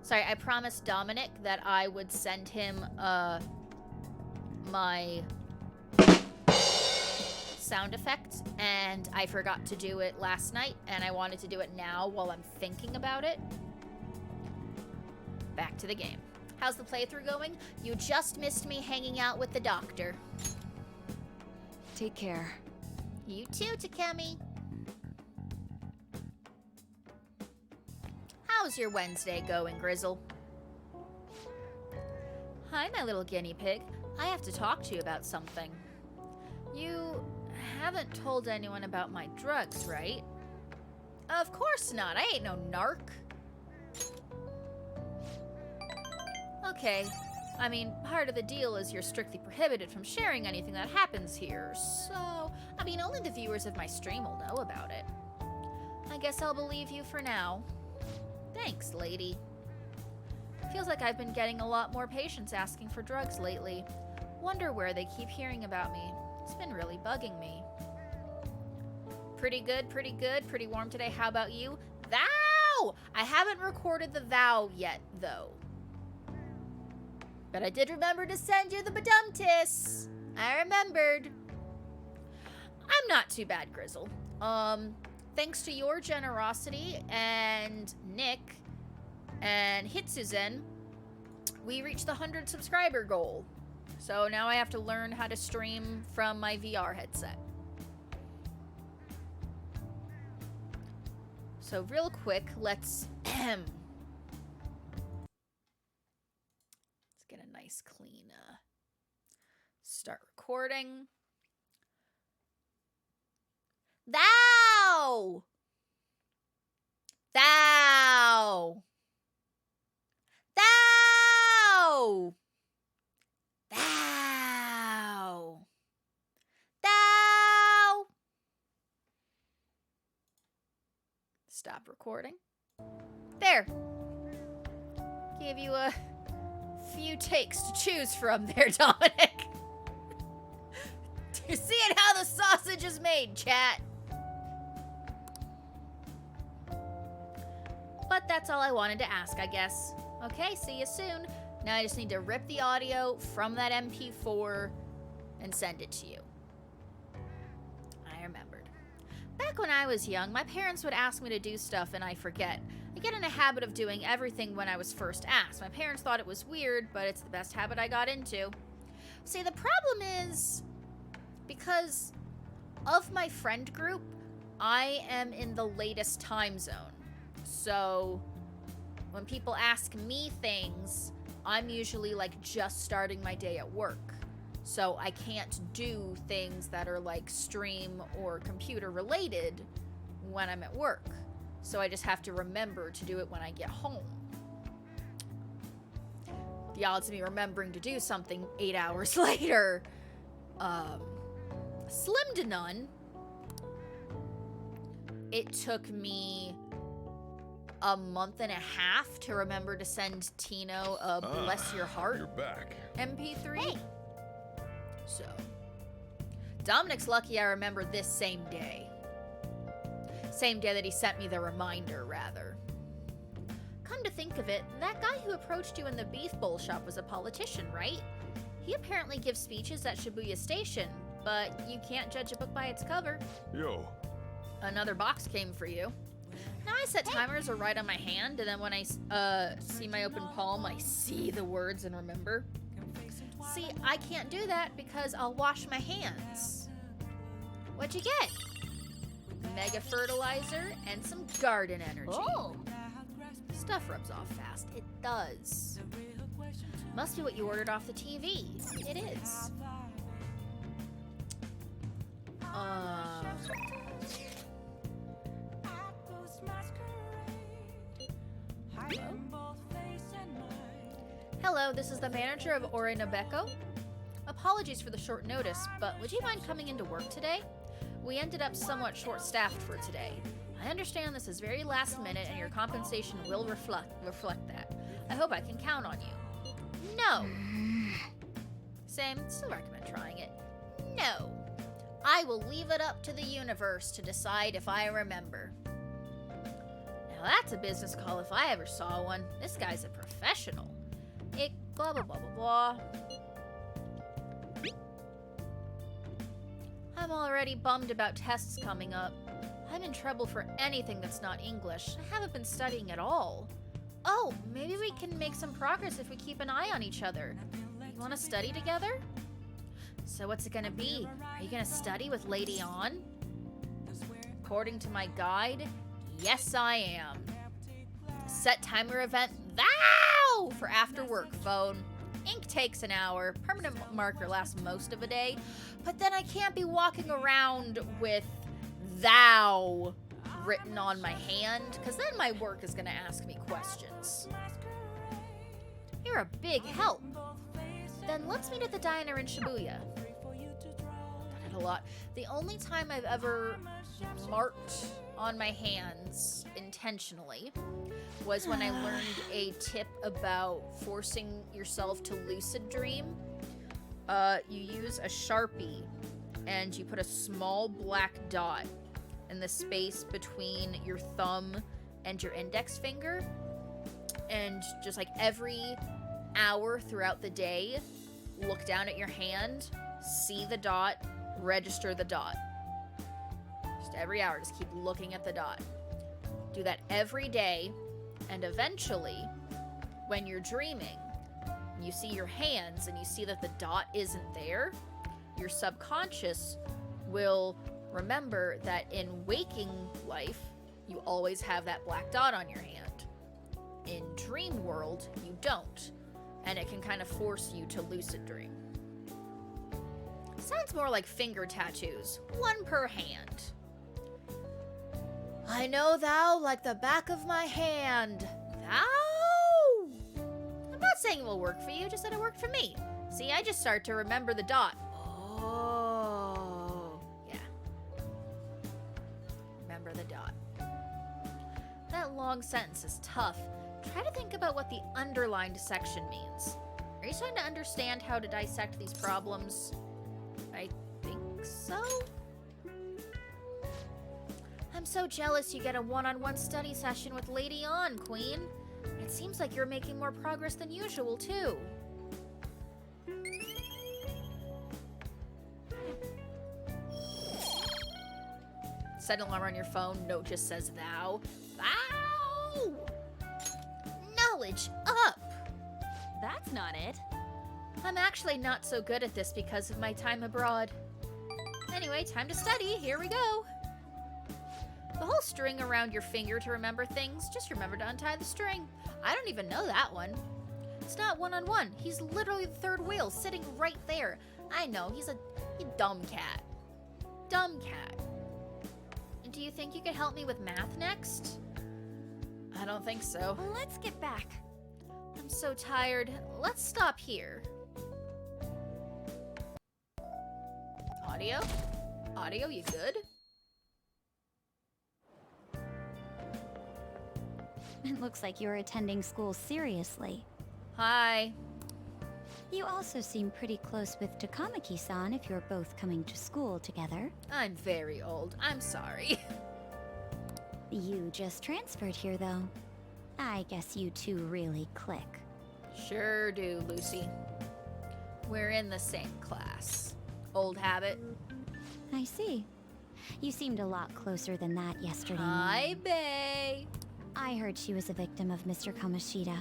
Sorry, I promised Dominic that I would send him my sound effect, and I forgot to do it last night, and I wanted to do it now while I'm thinking about it. Back to the game. How's the playthrough going? You just missed me hanging out with the doctor. Take care. You too, Takemi. How's your Wednesday going, Grizzle? Hi, my little guinea pig. I have to talk to you about something. You haven't told anyone about my drugs, right? Of course not. I ain't no narc. Okay. I mean, part of the deal is you're strictly prohibited from sharing anything that happens here, so... I mean, only the viewers of my stream will know about it. I guess I'll believe you for now. Thanks, lady. Feels like I've been getting a lot more patients asking for drugs lately. Wonder where they keep hearing about me. It's been really bugging me. Pretty good, pretty good. Pretty warm today. How about you? Thou! I haven't recorded the thou yet, though. But I did remember to send you the badumtis. I remembered. I'm not too bad, Grizzle. Thanks to your generosity and Nick and Hitsuzen, we reached the 100 subscriber goal. So now I have to learn how to stream from my VR headset. So real quick, let's get a nice clean start recording. Thou! Thou! Thou! Thou! Thou! Stop recording. There. Give you a few takes to choose from there, Dominic. You're seeing how the sausage is made, chat. But that's all I wanted to ask, I guess. Okay, see you soon. Now I just need to rip the audio from that MP4 and send it to you. I remembered. Back when I was young, my parents would ask me to do stuff and I forget. I get in a habit of doing everything when I was first asked. My parents thought it was weird, but it's the best habit I got into. See, the problem is, because of my friend group, I am in the latest time zone. So when people ask me things, I'm usually like just starting my day at work. So I can't do things that are like stream or computer related when I'm at work. So I just have to remember to do it when I get home. The odds of me remembering to do something 8 hours later, slim to none. It took me a month and a half to remember to send Tino a Bless Your Heart You're back. MP3. Hey. So, Dominic's lucky I remember this same day. Same day that he sent me the reminder, rather. Come to think of it, that guy who approached you in the beef bowl shop was a politician, right? He apparently gives speeches at Shibuya Station, but you can't judge a book by its cover. Yo. Another box came for you. Now, My set timers are right on my hand, and then when I see my open palm, I see the words and remember. See, I can't do that because I'll wash my hands. What'd you get? Mega fertilizer and some garden energy. Oh. Stuff rubs off fast. It does. Must be what you ordered off the TV. It is. Hello, this is the manager of Ore Nabeko. Apologies for the short notice, but would you mind coming into work today? We ended up somewhat short-staffed for today. I understand this is very last minute and your compensation will reflect that. I hope I can count on you. No. Same, still recommend trying it. No. I will leave it up to the universe to decide if I remember. Now that's a business call if I ever saw one. This guy's a professional. It blah blah blah blah blah. I'm already bummed about tests coming up. I'm in trouble for anything that's not English. I haven't been studying at all. Oh, maybe we can make some progress if we keep an eye on each other. You want to study together? So what's it gonna be? Are you gonna study with Lady On? According to my guide, yes I am. Set timer event, thou! For after work phone. Ink takes an hour, permanent marker lasts most of a day, but then I can't be walking around with thou written on my hand, because then my work is gonna ask me questions. You're a big help. Then let's meet at the diner in Shibuya. Done it a lot. The only time I've ever marked on my hands intentionally was when I learned a tip about forcing yourself to lucid dream. You use a Sharpie and you put a small black dot in the space between your thumb and your index finger, and just like every hour throughout the day, look down at your hand, see the dot, register the dot. Just every hour, just keep looking at the dot. Do that every day, and eventually, when you're dreaming, you see your hands and you see that the dot isn't there, your subconscious will remember that in waking life, you always have that black dot on your hand. In dream world, you don't, and it can kind of force you to lucid dream. Sounds more like finger tattoos, one per hand. I know thou like the back of my hand. Thou? I'm not saying it will work for you, just that it worked for me. See, I just start to remember the dot. Oh, yeah. Remember the dot. That long sentence is tough. Try to think about what the underlined section means. Are you starting to understand how to dissect these problems? I think so. I'm so jealous you get a one-on-one study session with Lady On, Queen. It seems like you're making more progress than usual, too. Set an alarm on your phone. Note just says thou. Thou! Knowledge up! That's not it. I'm actually not so good at this because of my time abroad. Anyway, time to study. Here we go. The whole string around your finger to remember things, just remember to untie the string. I don't even know that one. It's not one-on-one. He's literally the third wheel, sitting right there. I know, he's a dumb cat. Dumb cat. Do you think you could help me with math next? I don't think so. Let's get back. I'm so tired. Let's stop here. Audio? Audio, you good? It looks like you're attending school seriously. Hi. You also seem pretty close with Takamaki-san if you're both coming to school together. I'm very old. I'm sorry. You just transferred here, though. I guess you two really click. Sure do, Lucy. We're in the same class. Old habit. I see. You seemed a lot closer than that yesterday. Hi, Bae. I heard she was a victim of Mr. Kamoshida.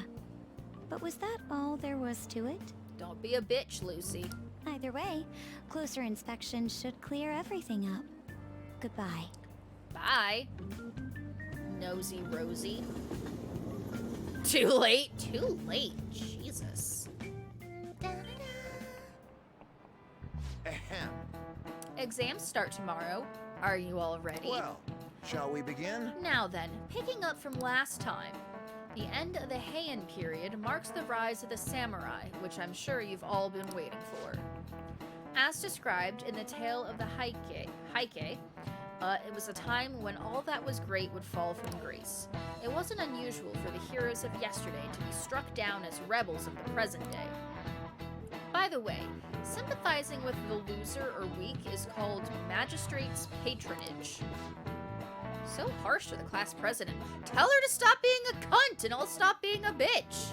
But was that all there was to it? Don't be a bitch, Lucy. Either way, closer inspection should clear everything up. Goodbye. Bye. Nosy Rosie. Too late. Too late. Jesus. Ahem. Exams start tomorrow. Are you all ready? Well, shall we begin? Now then, picking up from last time. The end of the Heian period marks the rise of the samurai, which I'm sure you've all been waiting for. As described in the tale of the Heike, it was a time when all that was great would fall from grace. It wasn't unusual for the heroes of yesterday to be struck down as rebels of the present day. By the way, sympathizing with the loser or weak is called magistrate's patronage. So harsh to the class president. Tell her to stop being a cunt and I'll stop being a bitch.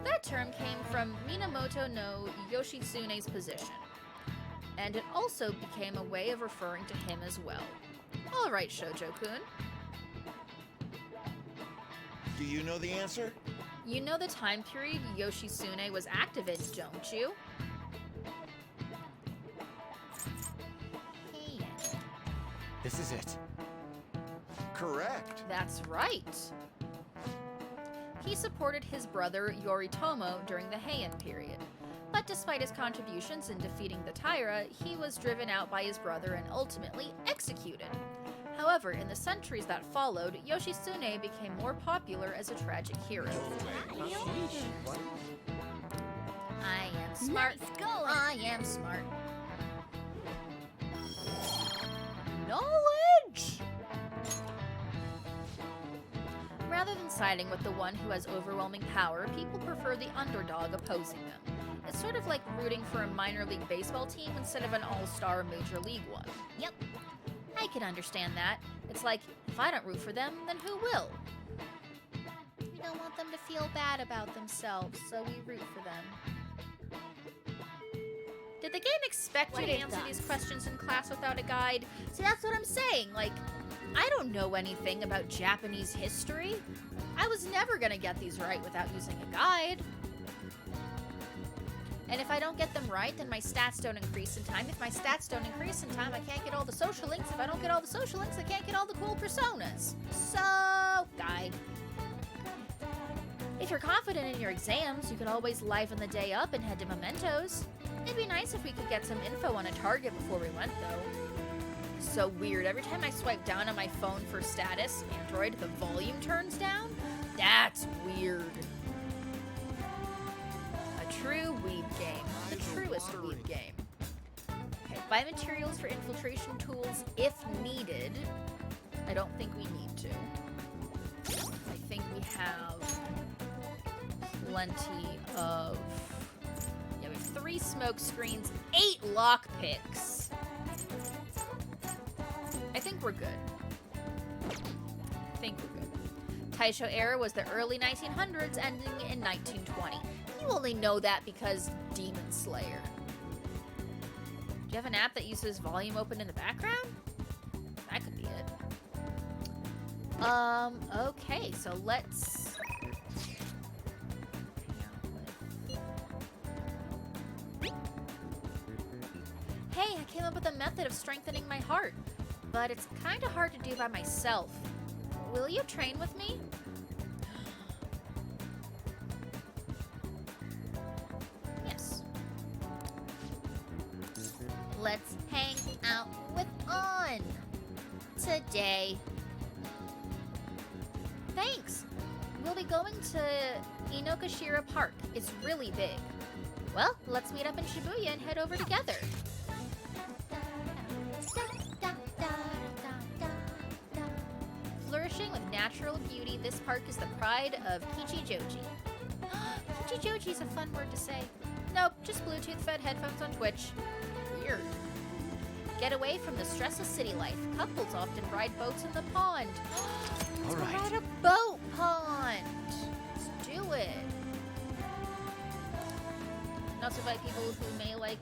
That term came from Minamoto no Yoshitsune's position, and it also became a way of referring to him as well. Alright, Shoujo-kun. Do you know the answer? You know the time period Yoshitsune was active in, don't you? Heian. This is it. Correct. That's right. He supported his brother Yoritomo during the Heian period, but despite his contributions in defeating the Taira, he was driven out by his brother and ultimately executed. However, in the centuries that followed, Yoshitsune became more popular as a tragic hero. I am smart. Nice going. I am smart. Knowledge! Rather than siding with the one who has overwhelming power, people prefer the underdog opposing them. It's sort of like rooting for a minor league baseball team instead of an all-star major league one. Yep. I can understand that. It's like, if I don't root for them, then who will? We don't want them to feel bad about themselves, so we root for them. Did the game expect you to answer these questions in class without a guide? See, that's what I'm saying. Like, I don't know anything about Japanese history. I was never gonna get these right without using a guide. And if I don't get them right, then my stats don't increase in time. If my stats don't increase in time, I can't get all the social links. If I don't get all the social links, I can't get all the cool personas. So, guide. If you're confident in your exams, you could always liven the day up and head to Mementos. It'd be nice if we could get some info on a target before we went, though. So weird. Every time I swipe down on my phone for status, Android, the volume turns down? That's weird. A true weeb game. The truest weeb game. Okay, buy materials for infiltration tools if needed. I don't think we need to. I think we have plenty of... Yeah, we have 3 smoke screens, 8 lockpicks. I think we're good. I think we're good. Taisho era was the early 1900s, ending in 1920. You only know that because Demon Slayer. Do you have an app that uses volume open in the background? That could be it. Okay, so let's... Hey, I came up with a method of strengthening my heart, but it's kind of hard to do by myself. Will you train with me? Yes. Let's hang out with On today. Thanks. We'll be going to Inokashira Park. It's really big. Well, let's meet up in Shibuya and head over together. Flourishing with natural beauty, this park is the pride of Kichijoji. Kichijoji is a fun word to say. Nope, just Bluetooth-fed headphones on Twitch. Weird. Get away from the stress of city life. Couples often ride boats in the pond. All right. Ride a boat pond. Let's do it. And also invite people who may like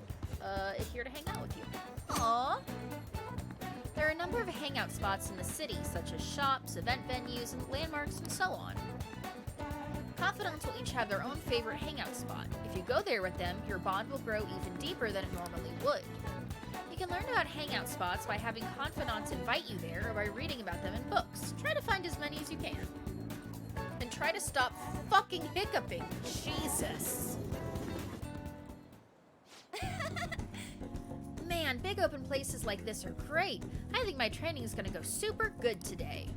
it here to hang out with you. Aww. are a number of hangout spots in the city, such as shops, event venues, and landmarks, and so on. Confidants will each have their own favorite hangout spot. If you go there with them, your bond will grow even deeper than it normally would. You can learn about hangout spots by having confidants invite you there or by reading about them in books. Try to find as many as you can. And try to stop fucking hiccuping. Jesus. Man, big open places like this are great. I think my training is gonna go super good today.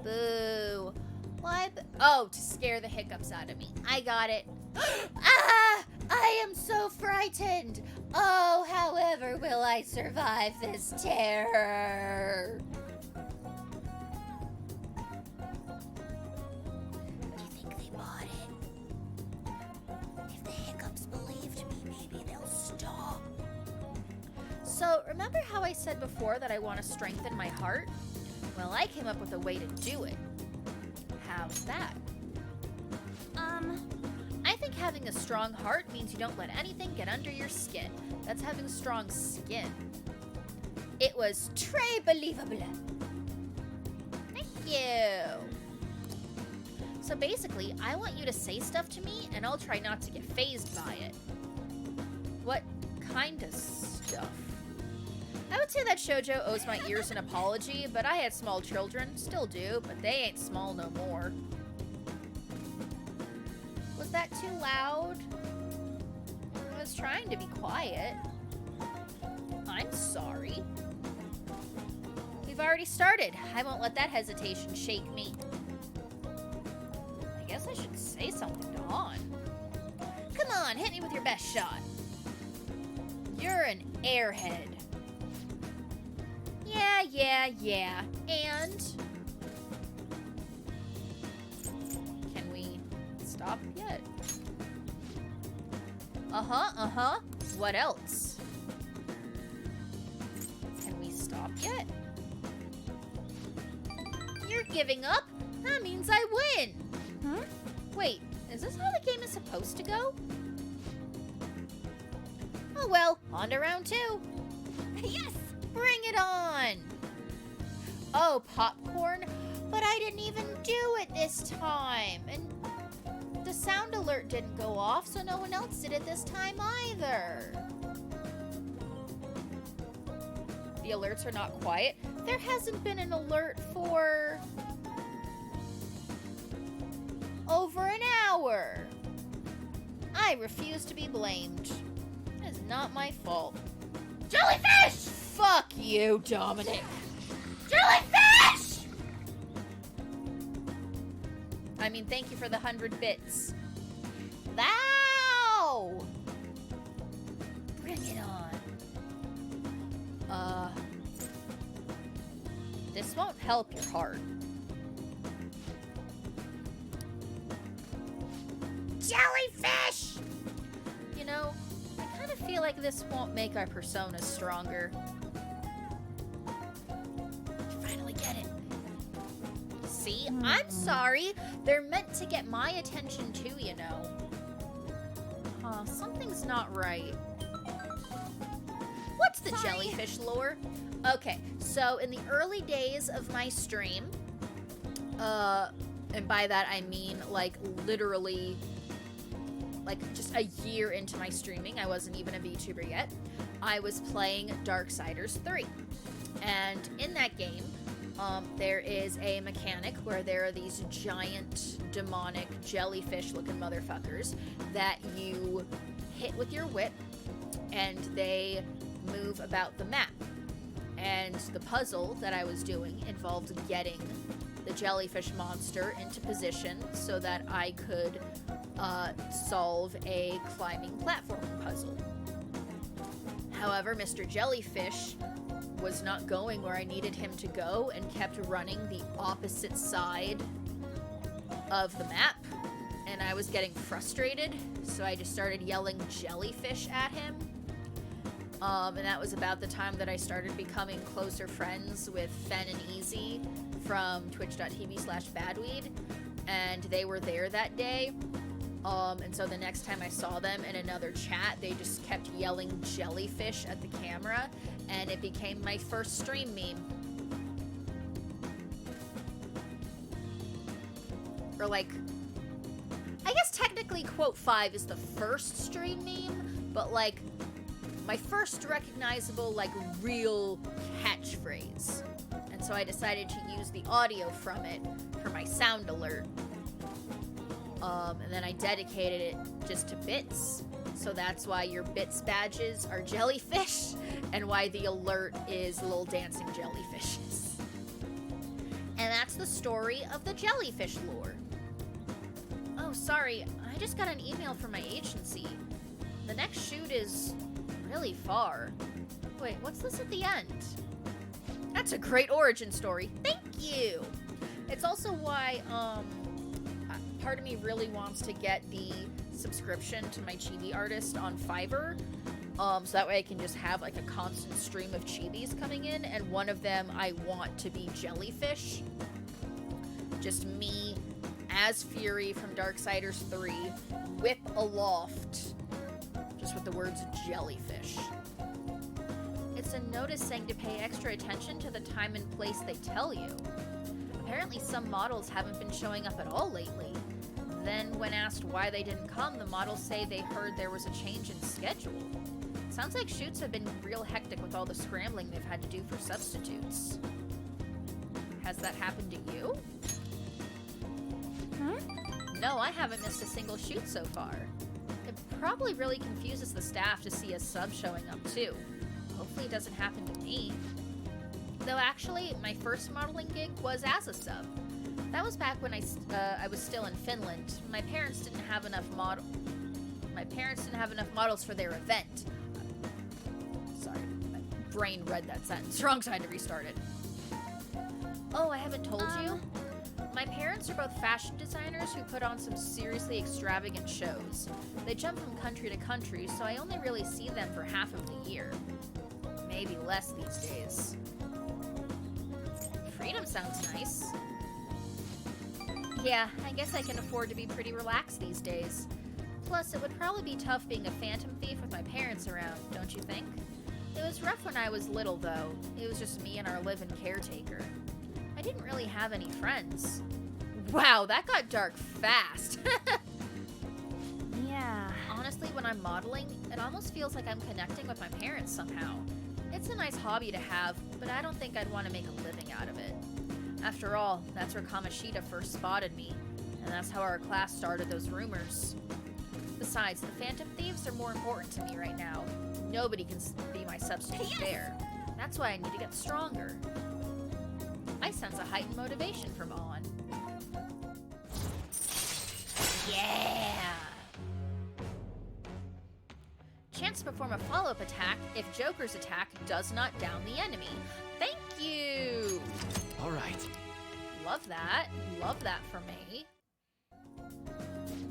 Boo. Why? Oh, to scare the hiccups out of me. I got it. Ah! I am so frightened. Oh, however will I survive this terror? Do you think they bought it? If the hiccups believed me, maybe they'll stop. So, remember how I said before that I want to strengthen my heart? Well, I came up with a way to do it. How's that? I think having a strong heart means you don't let anything get under your skin. That's having strong skin. It was très believable. Thank you. So basically, I want you to say stuff to me, and I'll try not to get fazed by it. What kind of stuff? I would say that Shoujo owes my ears an apology, but I had small children, still do, but they ain't small no more. Was that too loud? I was trying to be quiet. I'm sorry. We've already started. I won't let that hesitation shake me. I guess I should say something to Han. Come on, hit me with your best shot. You're an airhead. Yeah. And? Can we stop yet? Uh-huh. What else? Can we stop yet? You're giving up? That means I win. Huh? Wait, is this how the game is supposed to go? Oh well, on to round 2. Yes! Bring it on! Oh, popcorn? But I didn't even do it this time. And the sound alert didn't go off, so no one else did it this time either. The alerts are not quiet. There hasn't been an alert for over an hour. I refuse to be blamed. It is not my fault. Jellyfish! Fuck you, Dominic. Jellyfish! I mean, thank you for the 100 bits. Thou! Bring it on. This won't help your heart. Jellyfish! You know, I kind of feel like this won't make our personas stronger. Finally get it. See? I'm sorry. They're meant to get my attention too, you know. Huh, something's not right. What's the jellyfish lore? Okay, so in the early days of my stream, and by that I mean like literally like just a year into my streaming, I wasn't even a VTuber yet, I was playing Darksiders 3. And in that game, there is a mechanic where there are these giant demonic jellyfish looking motherfuckers that you hit with your whip and they move about the map. And the puzzle that I was doing involved getting the jellyfish monster into position so that I could solve a climbing platforming puzzle. However, Mr. Jellyfish was not going where I needed him to go and kept running the opposite side of the map, and I was getting frustrated, so I just started yelling jellyfish at him. And that was about the time that I started becoming closer friends with Fen and Easy from twitch.tv/badweed, and they were there that day. And so the next time I saw them in another chat, they just kept yelling jellyfish at the camera, and it became my first stream meme. Or like, I guess technically quote 5 is the first stream meme, but like my first recognizable like real catchphrase. And so I decided to use the audio from it for my sound alert. And then I dedicated it just to bits. So that's why your bits badges are jellyfish, and why the alert is little dancing jellyfishes. And that's the story of the jellyfish lore. Oh, sorry, I just got an email from my agency. The next shoot is really far. Wait, what's this at the end? That's a great origin story. Thank you! It's also why, part of me really wants to get the subscription to my chibi artist on Fiverr. So that way I can just have like a constant stream of chibis coming in, and one of them I want to be jellyfish. Just me as Fury from Darksiders 3, whip aloft, just with the words jellyfish. It's a notice saying to pay extra attention to the time and place they tell you. Apparently some models haven't been showing up at all lately. Then when asked why they didn't come, the models say they heard there was a change in schedule. Sounds like shoots have been real hectic with all the scrambling they've had to do for substitutes. Has that happened to you? No, I haven't missed a single shoot so far. It probably really confuses the staff to see a sub showing up too. Hopefully it doesn't happen to me. Though actually, my first modeling gig was as a sub. That was back when I was still in Finland. My parents didn't have enough models for their event. Sorry, my brain read that sentence wrong, so I had to restart it. Oh, I haven't told you? My parents are both fashion designers who put on some seriously extravagant shows. They jump from country to country, so I only really see them for half of the year. Maybe less these days. Freedom sounds nice. Yeah, I guess I can afford to be pretty relaxed these days. Plus, it would probably be tough being a phantom thief with my parents around, don't you think? It was rough when I was little, though. It was just me and our live-in caretaker. I didn't really have any friends. Wow, that got dark fast. Yeah. Honestly, when I'm modeling, it almost feels like I'm connecting with my parents somehow. It's a nice hobby to have, but I don't think I'd want to make a living out of it. After all, that's where Kamoshida first spotted me, and that's how our class started those rumors. Besides, the Phantom Thieves are more important to me right now. Nobody can be my substitute there. That's why I need to get stronger. I sense a heightened motivation from On. Yeah! Chance to perform a follow-up attack if Joker's attack does not down the enemy. Thank you! All right. Love that. Love that for me.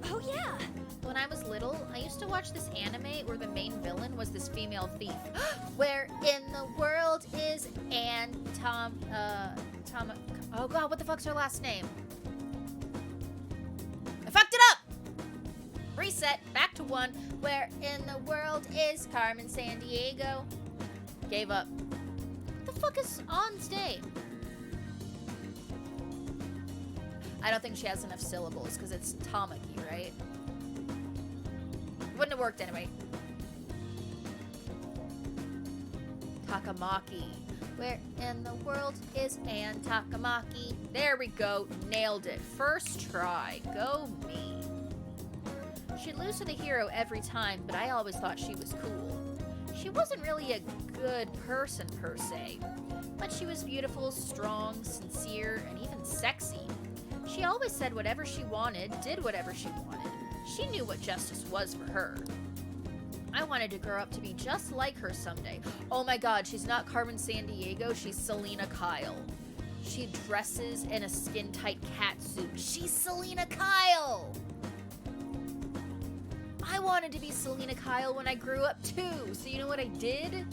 Oh yeah. When I was little, I used to watch this anime where the main villain was this female thief. Where in the world is oh god, what the fuck's her last name? I fucked it up! Reset, back to 1. Where in the world is Carmen Sandiego? Gave up. What the fuck is On's name? I don't think she has enough syllables because it's Tamaki, right? Wouldn't have worked anyway. Takamaki. Where in the world is Ann Takamaki? There we go. Nailed it. First try. Go me. She'd lose to the hero every time, but I always thought she was cool. She wasn't really a good person per se, but she was beautiful, strong, sincere, and even sexy. She always said whatever she wanted, did whatever she wanted. She knew what justice was for her. I wanted to grow up to be just like her someday. Oh my god, she's not Carmen Sandiego, she's Selena Kyle. She dresses in a skin-tight catsuit. She's Selena Kyle! I wanted to be Selena Kyle when I grew up too, so you know what I did?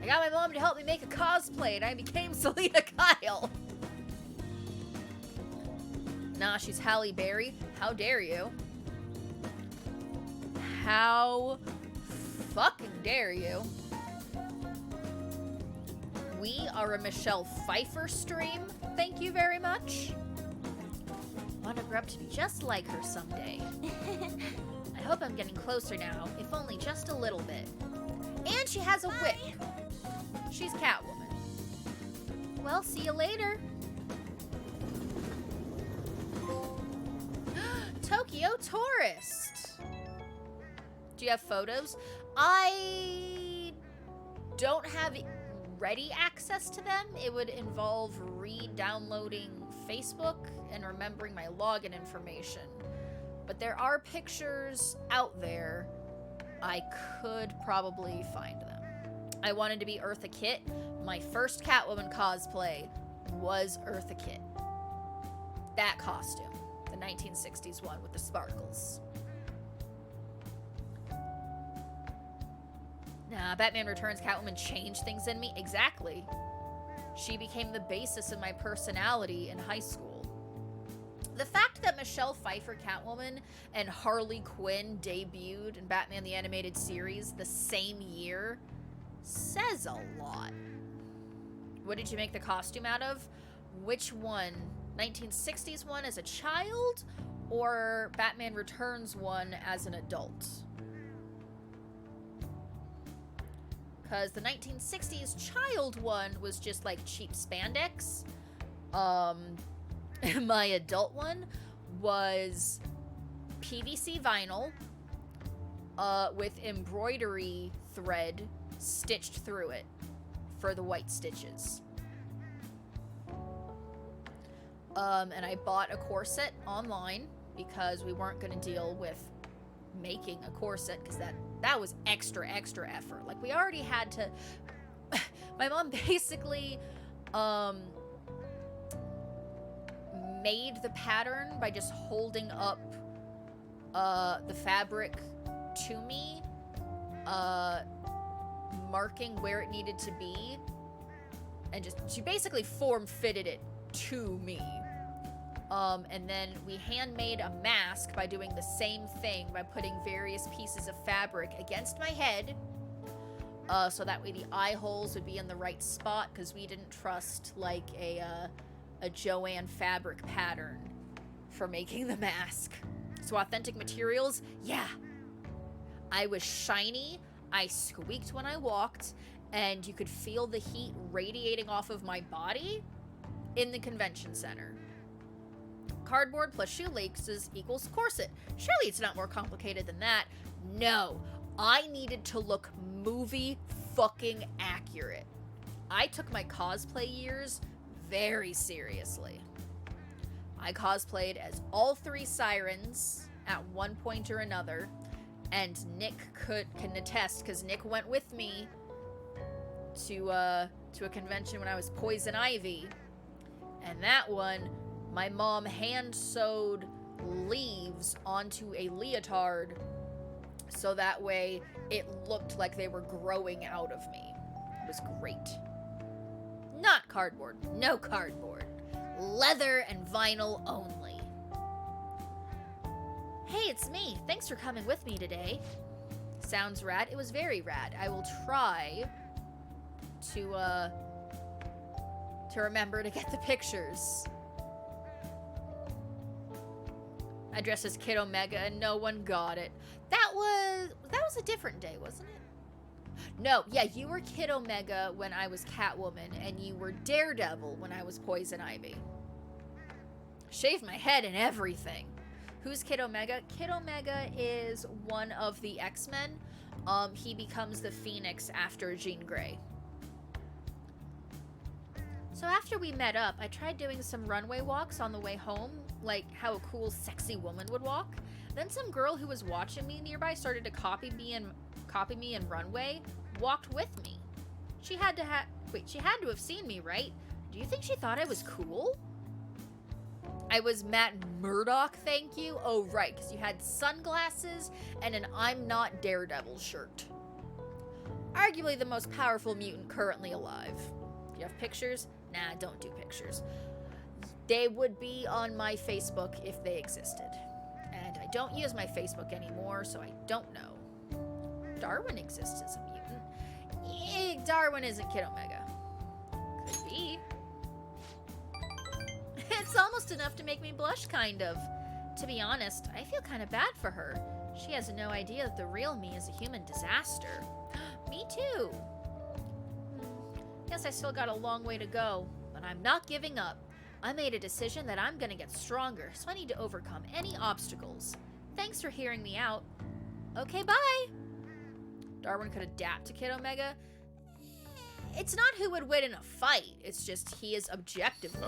I got my mom to help me make a cosplay and I became Selena Kyle. Nah, she's Halle Berry. How dare you? How fucking dare you? We are a Michelle Pfeiffer stream. Thank you very much. Want to grow up to be just like her someday. I hope I'm getting closer now, if only just a little bit. And she has a whip. She's Catwoman. Well, see you later. Tokyo Tourist. Do you have photos? I don't have ready access to them. It would involve re-downloading Facebook and remembering my login information. But there are pictures out there. I could probably find them. I wanted to be Eartha Kitt. My first Catwoman cosplay was Eartha Kitt. That costume. The 1960s one with the sparkles. Nah, Batman Returns Catwoman changed things in me. Exactly. She became the basis of my personality in high school. The fact that Michelle Pfeiffer Catwoman and Harley Quinn debuted in Batman the Animated Series the same year says a lot. What did you make the costume out of? Which one? 1960s one as a child or Batman Returns one as an adult? Because the 1960s child one was just like cheap spandex. My adult one was PVC vinyl with embroidery thread stitched through it for the white stitches. And I bought a corset online because we weren't going to deal with making a corset because that was extra effort. Like, we already had to... My mom basically made the pattern by just holding up the fabric to me, marking where it needed to be, and just she basically form-fitted it to me. And then we handmade a mask by doing the same thing, by putting various pieces of fabric against my head, so that way the eye holes would be in the right spot, because we didn't trust, like, a Joanne fabric pattern for making the mask. So authentic materials, yeah. I was shiny, I squeaked when I walked, and you could feel the heat radiating off of my body in the convention center. Cardboard plus shoelaces equals corset. Surely it's not more complicated than that. No, I needed to look movie fucking accurate. I took my cosplay years very seriously. I cosplayed as all three Sirens at one point or another, and Nick can attest, because Nick went with me to a convention when I was Poison Ivy, and that one, my mom hand-sewed leaves onto a leotard so that way it looked like they were growing out of me. It was great. Not cardboard. No cardboard. Leather and vinyl only. Hey, it's me. Thanks for coming with me today. Sounds rad. It was very rad. I will try to remember to get the pictures. I dressed as Kid Omega and no one got it. That was a different day, wasn't it? No, yeah, you were Kid Omega when I was Catwoman, and you were Daredevil when I was Poison Ivy. Shaved my head and everything. Who's Kid Omega? Kid Omega is one of the X-Men. He becomes the Phoenix after Jean Grey. So after we met up, I tried doing some runway walks on the way home, like how a cool, sexy woman would walk. Then some girl who was watching me nearby started to copy me in runway, walked with me. She had to have seen me, right? Do you think she thought I was cool? I was Matt Murdock, thank you. Oh, right, because you had sunglasses and an I'm Not Daredevil shirt. Arguably the most powerful mutant currently alive. Do you have pictures? Nah, don't do pictures. they would be on my Facebook if they existed. And I don't use my Facebook anymore, so I don't know. Darwin exists as a mutant. Darwin isn't Kid Omega. Could be. It's almost enough to make me blush, kind of. To be honest, I feel kind of bad for her. She has no idea that the real me is a human disaster. Me too. Guess I still got a long way to go, but I'm not giving up. I made a decision that I'm gonna get stronger, so I need to overcome any obstacles. Thanks for hearing me out. Okay, bye! Darwin could adapt to Kid Omega. It's not who would win in a fight, it's just he is objectively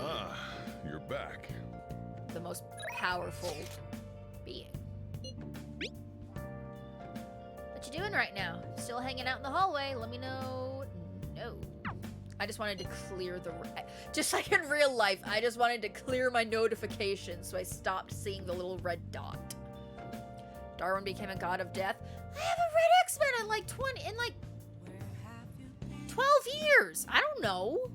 You're back. the most powerful being. What you doing right now? Still hanging out in the hallway? Let me know. No. I just wanted to clear the... Just like in real life, I just wanted to clear my notifications so I stopped seeing the little red dot. Darwin became a god of death. I haven't read X-Men in like 12 years. I don't know.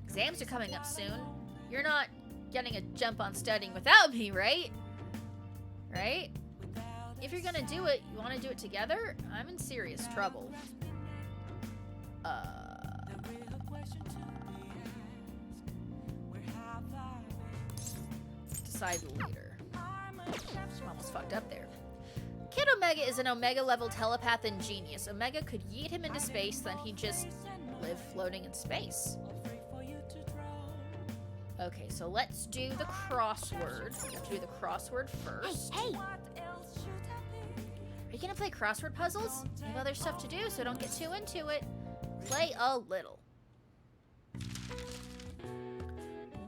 Exams are coming up soon. You're not getting a jump on studying without me, right? Right? If you're gonna do it, you want to do it together? I'm in serious trouble. Decide later. I'm almost fucked up there. Kid Omega is an Omega-level telepath and genius. Omega could yeet him into space, then he'd just live floating in space. Okay, so let's do the crossword. We have to do the crossword first. Hey! Are you gonna play crossword puzzles? I have other stuff to do, so don't get too into it. Play a little.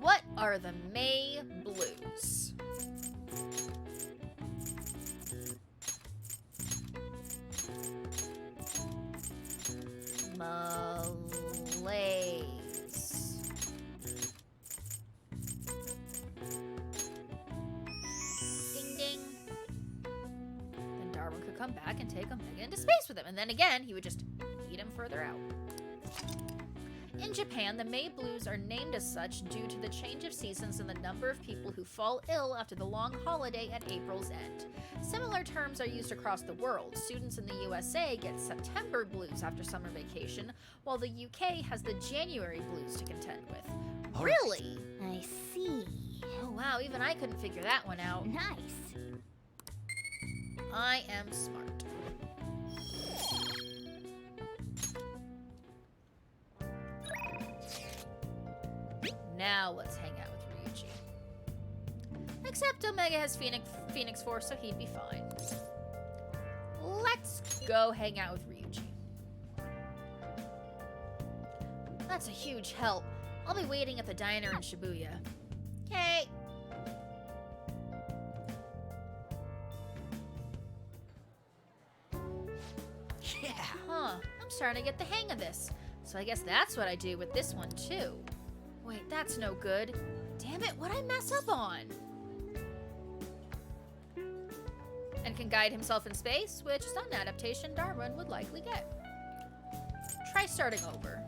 What are the May Blues? Malaise. Ding ding. Then Darwin could come back and take Omega into space with him, and then again, he would just eat him further out. In Japan, the May Blues are named as such due to the change of seasons and the number of people who fall ill after the long holiday at April's end. Similar terms are used across the world. Students in the USA get September blues after summer vacation, while the UK has the January blues to contend with. Really? I see. Oh wow, even I couldn't figure that one out. Nice. I am smart. Now let's hang out with Ryuji. Except Omega has Phoenix Force, so he'd be fine. Let's go hang out with Ryuji. That's a huge help. I'll be waiting at the diner in Shibuya. Okay. Yeah. Huh, I'm starting to get the hang of this. So I guess that's what I do with this one too. Wait, that's no good. Damn it, what'd I mess up on? And can guide himself in space, which is not an adaptation Darwin would likely get. Try starting over.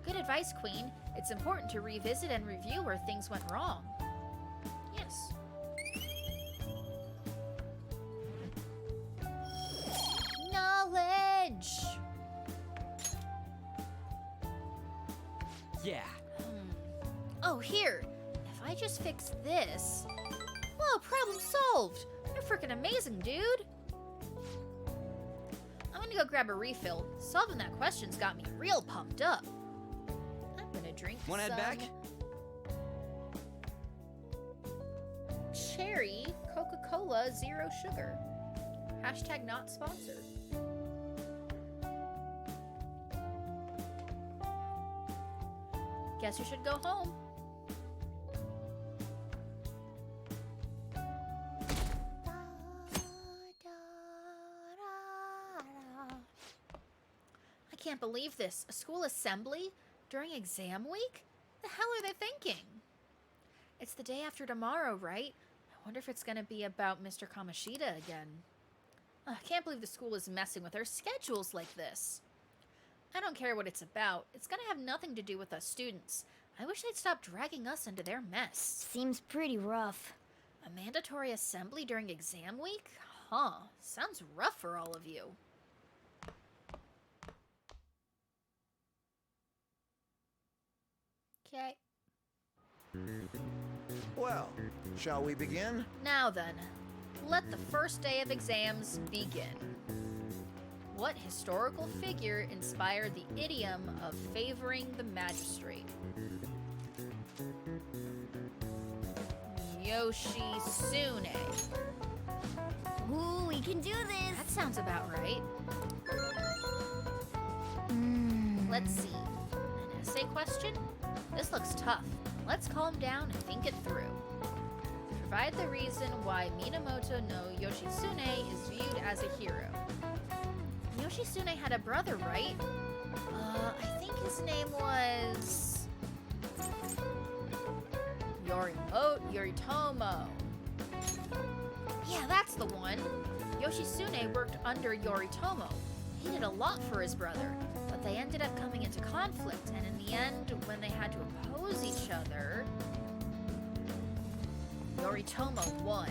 Good advice, Queen. It's important to revisit and review where things went wrong. Yes. Knowledge! Yeah. Oh, here. If I just fix this... Whoa, problem solved! You're freaking amazing, dude! I'm gonna go grab a refill. Solving that question's got me real pumped up. I'm gonna drink Wanna head some... back? Cherry Coca-Cola Zero Sugar. Hashtag not sponsored. Guess you should go home. I can't believe this. A school assembly during exam week? The hell are they thinking? It's the day after tomorrow, right? I wonder if it's going to be about Mr. Kamoshida again. I can't believe the school is messing with our schedules like this. I don't care what it's about. It's gonna have nothing to do with us students. I wish they'd stop dragging us into their mess. Seems pretty rough. A mandatory assembly during exam week? Huh. Sounds rough for all of you. Okay. Well, shall we begin? Now then, let the first day of exams begin. What historical figure inspired the idiom of favoring the magistrate? Yoshitsune. Ooh, we can do this. That sounds about right. Let's see. An essay question? This looks tough. Let's calm down and think it through. Provide the reason why Minamoto no Yoshitsune is viewed as a hero. Yoshitsune had a brother, right? I think his name was... Yoritomo. Yeah, that's the one. Yoshitsune worked under Yoritomo. He did a lot for his brother, but they ended up coming into conflict, and in the end, when they had to oppose each other, Yoritomo won.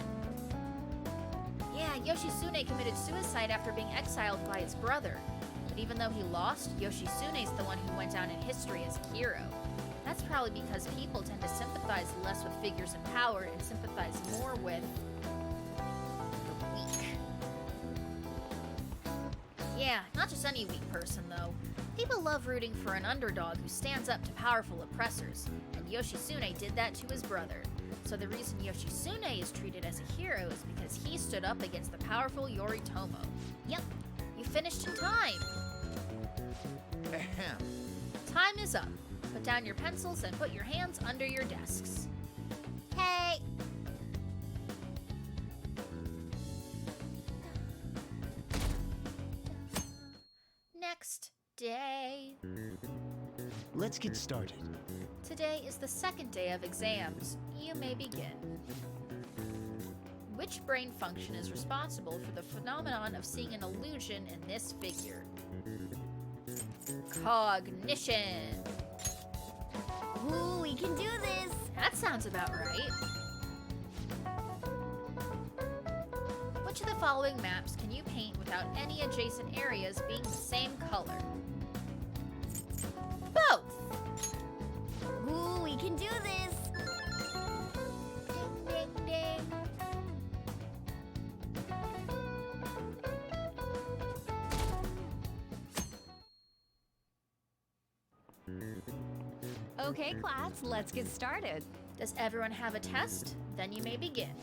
Yeah, Yoshitsune committed suicide after being exiled by his brother. But even though he lost, Yoshitsune's the one who went down in history as a hero. That's probably because people tend to sympathize less with figures in power and sympathize more with the weak. Yeah, not just any weak person, though. People love rooting for an underdog who stands up to powerful oppressors, and Yoshitsune did that to his brother. So the reason Yoshitsune is treated as a hero is because he stood up against the powerful Yoritomo. Yep, you finished in time. Ahem. Time is up. Put down your pencils and put your hands under your desks. Hey! Next day. Let's get started. Today is the second day of exams. You may begin. Which brain function is responsible for the phenomenon of seeing an illusion in this figure? Cognition. Ooh, we can do this. That sounds about right. Which of the following maps can you paint without any adjacent areas being the same color? Both! Ooh, we can do this. Ding, ding, ding. Okay, class, let's get started. Does everyone have a test? Then you may begin.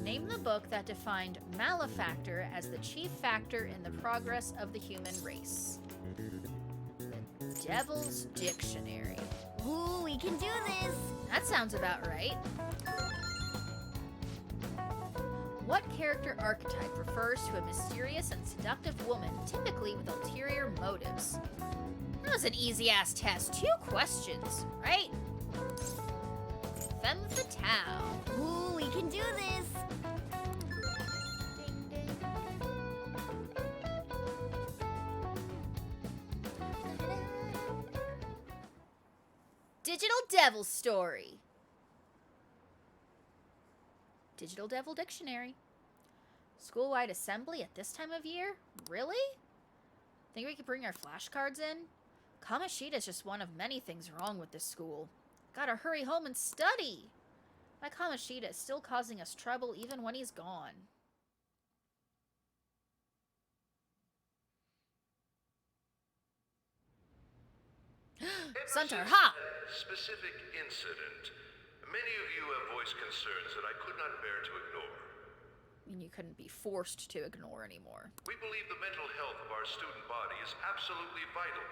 Name the book that defined malefactor as the chief factor in the progress of the human race. The Devil's Dictionary. Ooh, we can do this. That sounds about right. What character archetype refers to a mysterious and seductive woman, typically with ulterior motives? That was an easy-ass test. 2 questions, right? Femme fatale. Ooh, we can do this. Ding, ding. Digital Devil Story. Digital Devil Dictionary. School-wide assembly at this time of year? Really? Think we could bring our flashcards in? Kamoshida's just one of many things wrong with this school. Gotta hurry home and study! My Kamoshida is still causing us trouble even when he's gone. Suntar, ha! Specific incident. Many of you have voiced concerns that I could not bear to ignore. I mean, you couldn't be forced to ignore anymore. We believe the mental health of our student body is absolutely vital,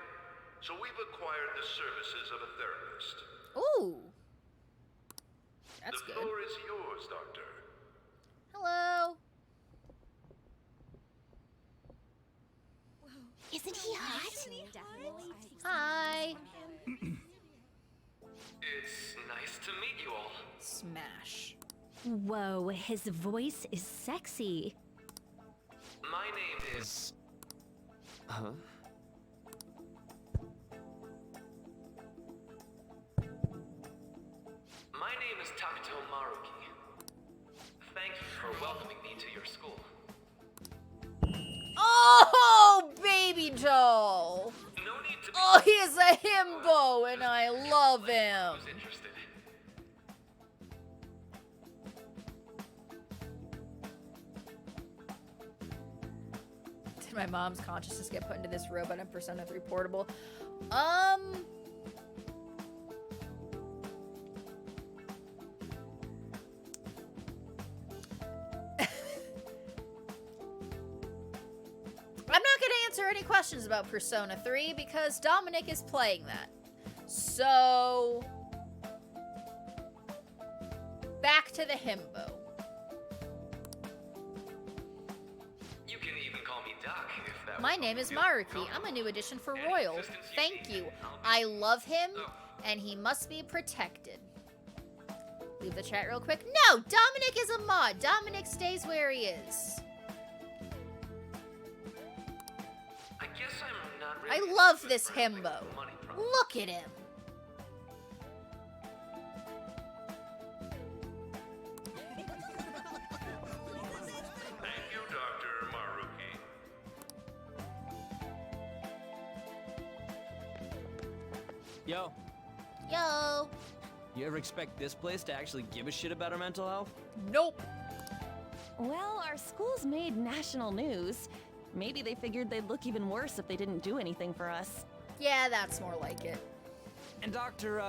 so we've acquired the services of a therapist. Ooh! That's The good. floor is yours, Doctor. Hello! Isn't he hot? Hi! It's nice to meet you all. Smash. Whoa, his voice is sexy. My name is... Huh? Takuto Maruki. Thank you for welcoming me to your school. Oh, baby doll. No need to be Oh, he is a himbo, and I love him. who's interested. Did my mom's consciousness get put into this robot and Persona 3 portable? I'm not going to answer any questions about Persona 3 because Dominic is playing that. So, back to the himbo. You can even call me Doc if that My would name help is you feel Maruki. comfortable. I'm a new addition for Any Royal. assistance you Thank need, you. I'll be I love him, Oh. and he must be protected. Leave the chat real quick. No, Dominic is a mod. Dominic stays where he is. I guess I'm not I really love good this for having himbo. money problems. Look at him. Thank you, Dr. Maruki. Yo, Yo. you ever expect this place to actually give a shit about our mental health? Nope. Well, our school's made national news. Maybe they figured they'd look even worse if they didn't do anything for us. Yeah, that's more like it. And Dr.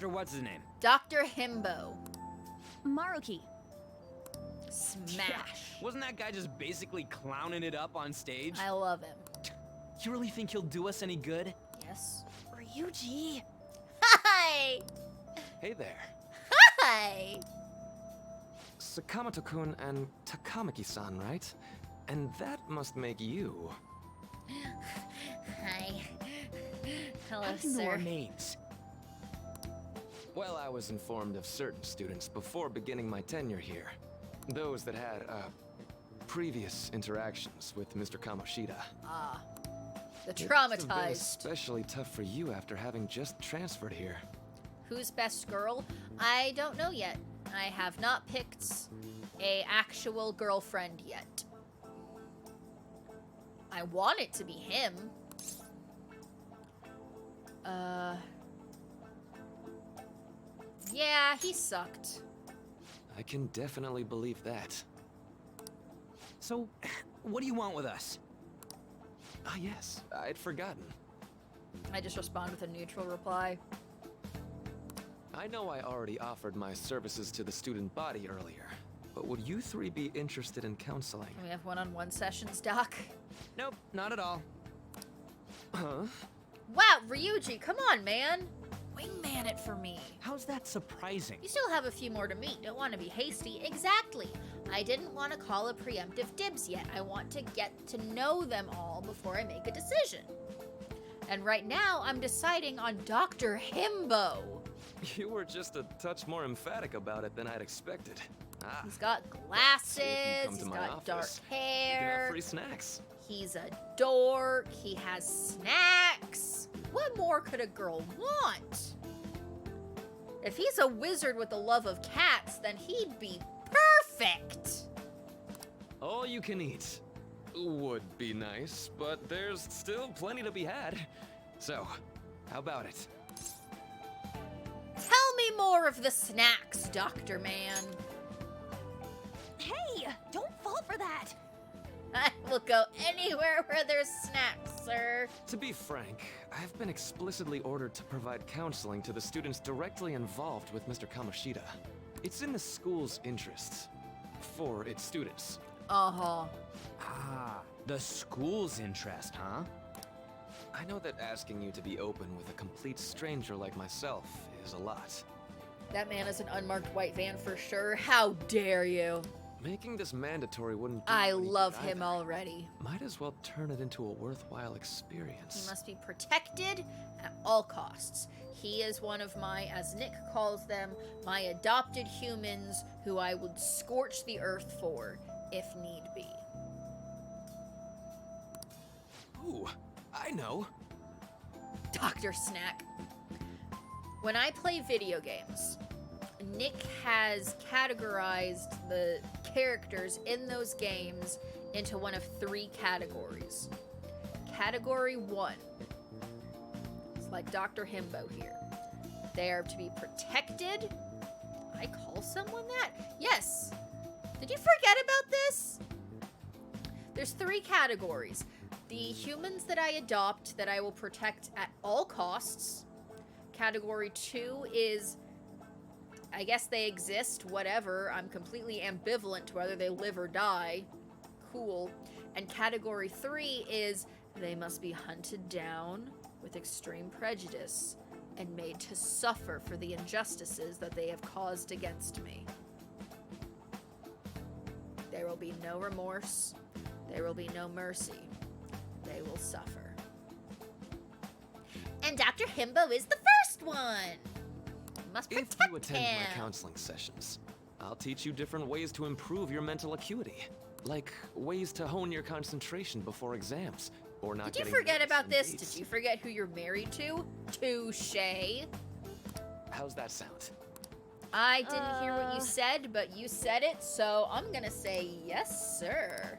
what's his name? Dr. Himbo. Maruki. Smash. Wasn't that guy just basically clowning it up on stage? I love him. You really think he'll do us any good? Yes. Ryuji. Hi. Hey there. Hi. Sakamoto-kun and Takamaki-san, right? And that must make you. Hi. Hello, How do you know our sir. names? Well, I was informed of certain students before beginning my tenure here. Those that had, previous interactions with Mr. Kamoshida. Ah. The It must have been traumatized. especially tough for you after having just transferred here. Who's best girl? I don't know yet. I have not picked a actual girlfriend yet. I want it to be him. Yeah, he sucked. I can definitely believe that. So, what do you want with us? Ah, yes, I'd forgotten. I just respond with a neutral reply. I know I already offered my services to the student body earlier, but would you three be interested in counseling? We have one-on-one sessions, Doc. Nope, not at all. Huh? Wow, Ryuji, come on, man. Wingman it for me. How's that surprising? You still have a few more to meet. Don't want to be hasty. Exactly. I didn't want to call a preemptive dibs yet. I want to get to know them all before I make a decision. And right now, I'm deciding on Dr. Himbo. You were just a touch more emphatic about it than I'd expected. Ah, He's got see if you glasses, come to he's my got dark office. You can have hair, free snacks. he's a dork, he has snacks. What more could a girl want? If he's a wizard with the love of cats, then he'd be perfect. All you can eat. Would be nice, but there's still plenty to be had. So, how about it? Tell me more of the snacks, Dr. Man. Hey, don't fall for that. I will go anywhere where there's snacks, sir. To be frank, I've been explicitly ordered to provide counseling to the students directly involved with Mr. Kamoshida. It's in the school's interests. For its students. Uh-huh. Ah, the school's interest, huh? I know that asking you to be open with a complete stranger like myself is a lot. That man is an unmarked white van for sure. How dare you? Making this mandatory wouldn't do I any good love him either. already. Might as well turn it into a worthwhile He experience. must be protected at all costs. He is one of my, as Nick calls them, my adopted humans who I would scorch the earth for, if need be. Ooh, I know. Dr. Snack. When I play video games, Nick has categorized the characters in those games into one of 3 categories. Category 1. It's like Dr. Himbo here. They are to be protected. I call someone that? Yes. Did you forget about this? There's 3 categories. The humans that I adopt that I will protect at all costs. Category 2 is, I guess they exist, whatever. I'm completely ambivalent to whether they live or die. Cool. And category 3 is they must be hunted down with extreme prejudice and made to suffer for the injustices that they have caused against me. There will be no remorse. There will be no mercy. They will suffer. And Dr. Himbo is the first one! Must protect If you attend him. my counseling sessions, I'll teach you different ways to improve your mental acuity. Like ways to hone your concentration before exams, or not Did you getting forget nervous about on this? dates. Did you forget who you're married to? Touché. How's that sound? I didn't hear what you said, but you said it, so I'm gonna say yes, sir.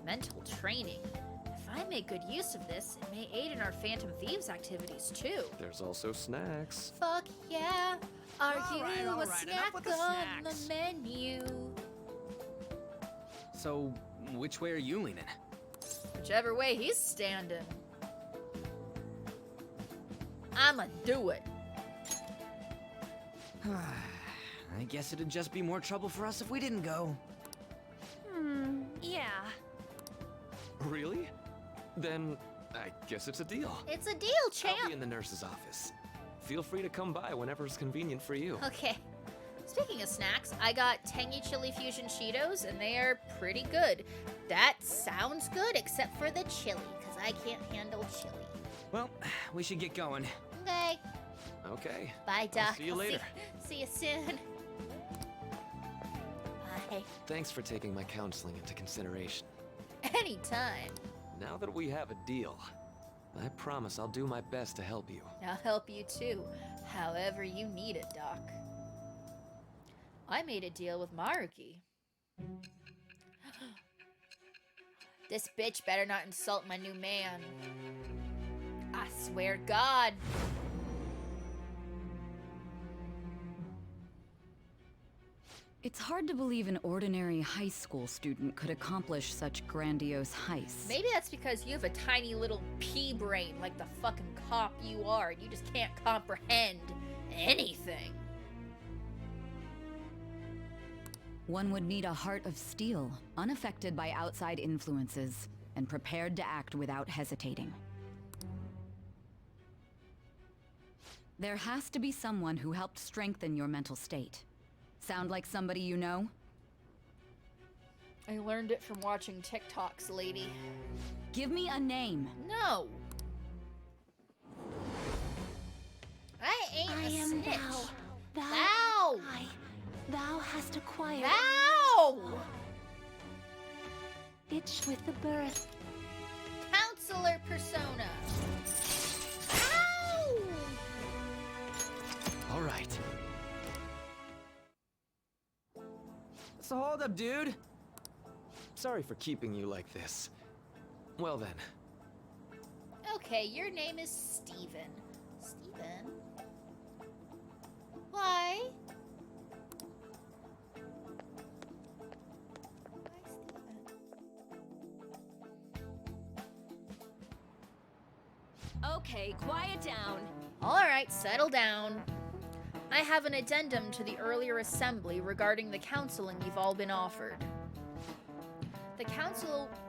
Mental training. If I make good use of this, it may aid in our Phantom Thieves activities, too. There's also snacks. Fuck yeah. Are you Alright, a enough snack with the on the snacks. menu? So, which way are you leaning? Whichever way he's standing. I'ma do it. I guess it'd just be more trouble for us if we didn't go. Yeah. Really? Then I guess it's a deal. It's a deal, I'll champ. be in the nurse's office. Feel free to come by whenever it's convenient for you. Okay. Speaking of snacks, I got Tangy Chili Fusion Cheetos, and they are pretty good. That sounds good, except for the chili, because I can't handle chili. Well, we should get going. Okay. Okay. Bye, I'll Doc. see you I'll later. See you soon. Bye. Thanks for taking my counseling into consideration. Anytime. Now that we have a deal, I promise I'll do my best to help you. I'll help you too, however you need it, Doc. I made a deal with Maruki. This bitch better not insult my new man. I swear to God. It's hard to believe an ordinary high school student could accomplish such grandiose heists. Maybe that's because you have a tiny little pea brain like the fucking cop you are, and you just can't comprehend anything. One would need a heart of steel, unaffected by outside influences, and prepared to act without hesitating. There has to be someone who helped strengthen your mental state. Sound like somebody you know? I learned it from watching TikToks, lady. Give me a name. No. I ain't I a am snitch. thou. Thou. Thou hast acquired Thou. itch with the birth. Counselor persona. Ow! All right. So hold up, dude. Sorry for keeping you like this. Well then, Okay, your name is Steven. Steven? Why? Okay, quiet down. Alright, settle down. I have an addendum to the earlier assembly regarding the counseling you've all been offered. The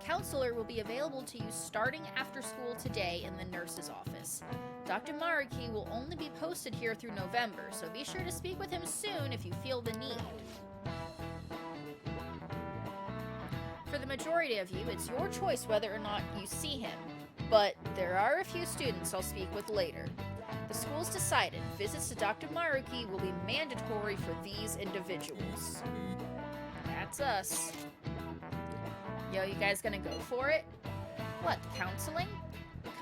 counselor will be available to you starting after school today in the nurse's office. Dr. Maruki will only be posted here through November, so be sure to speak with him soon if you feel the need. For the majority of you, it's your choice whether or not you see him, but there are a few students I'll speak with later. The school's decided visits to Dr. Maruki will be mandatory for these individuals. That's us. Yo, you guys gonna go for it? What, counseling?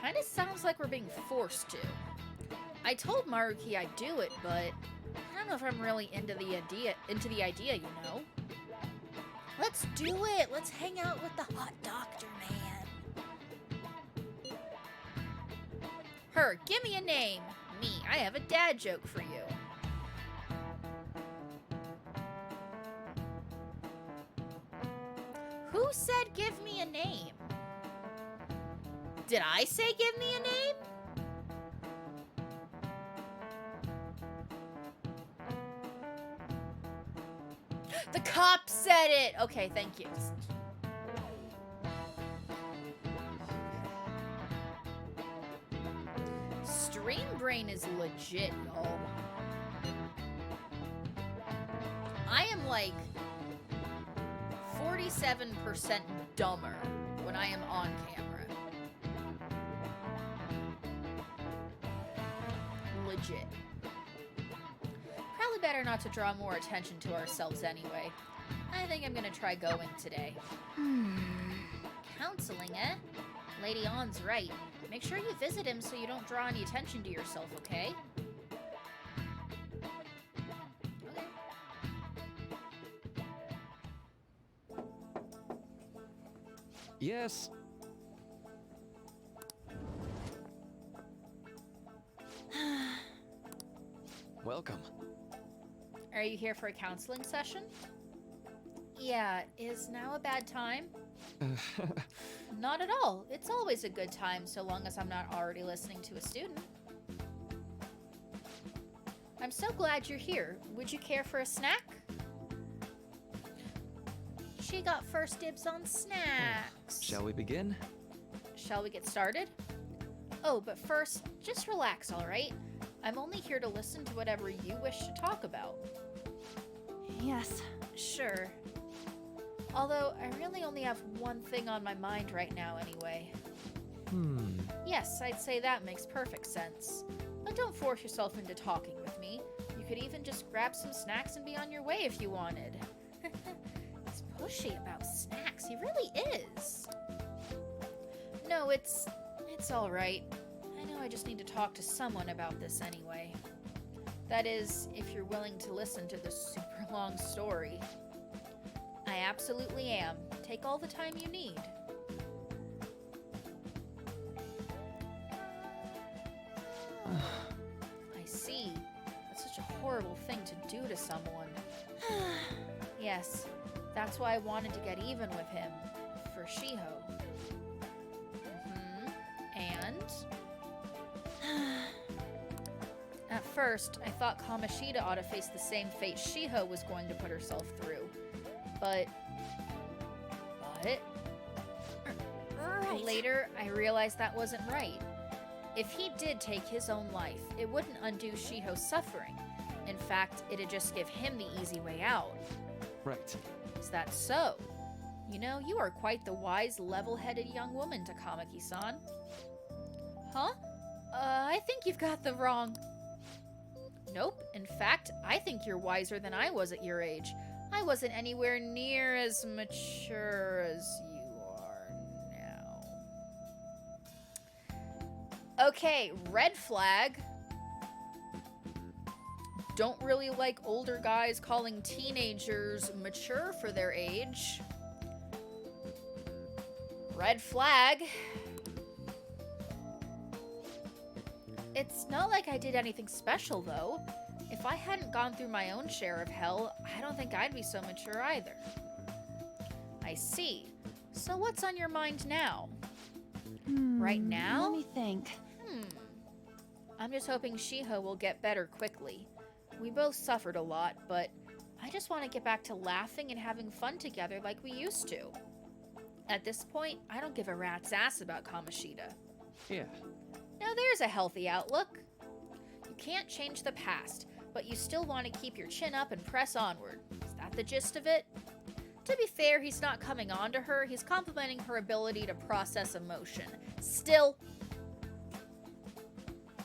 Kinda sounds like we're being forced to. I told Maruki I'd do it, but I don't know if I'm really into the idea, you know? Let's do it! Let's hang out with the hot doctor man. Her, give me a name. Me, I have a dad joke for you. Who said give me a name? Did I say give me a name? The cop said it! Okay, thank you. Stream Brain is legit, y'all. I am like 47% dumber when I am on camera. Legit. Probably better not to draw more attention to ourselves anyway. I think I'm gonna try going today. Counseling, eh? Lady On's right. Make sure you visit him so you don't draw any attention to yourself, okay? Okay. Yes. Welcome. Are you here for a counseling session? Yeah, is now a bad time? Not at all. It's always a good time so long as I'm not already listening to a student. I'm so glad you're here. Would you care for a snack? She got first dibs on snacks. Shall we begin? Shall we get started? Oh, but first, just relax, all right? I'm only here to listen to whatever you wish to talk about. Yes. Sure. Although, I really only have one thing on my mind right now anyway. Yes, I'd say that makes perfect sense. But don't force yourself into talking with me. You could even just grab some snacks and be on your way if you wanted. He's pushy about snacks, he really is. No, it's alright. I know I just need to talk to someone about this anyway. That is, if you're willing to listen to this super long story. I absolutely am. Take all the time you need. I see. That's such a horrible thing to do to someone. Yes, that's why I wanted to get even with him. For Shiho. And? At first, I thought Kamoshida ought to face the same fate Shiho was going to put herself through. But Right. later, I realized that wasn't right. If he did take his own life, it wouldn't undo Shiho's suffering. In fact, it'd just give him the easy way out. Right. Is that so? You know, you are quite the wise, level-headed young woman, Takamaki-san. Huh? I think you've got the wrong... Nope. In fact, I think you're wiser than I was at your age. I wasn't anywhere near as mature as you are now. Okay, red flag. Don't really like older guys calling teenagers mature for their age. Red flag. It's not like I did anything special, though. If I hadn't gone through my own share of hell, I don't think I'd be so mature either. I see. So what's on your mind now? Right now? Let me think. I'm just hoping Shiho will get better quickly. We both suffered a lot, but I just want to get back to laughing and having fun together like we used to. At this point, I don't give a rat's ass about Kamoshida. Yeah. Now there's a healthy outlook. You can't change the past, but you still want to keep your chin up and press onward. Is that the gist of it? To be fair, he's not coming on to her, he's complimenting her ability to process emotion. Still...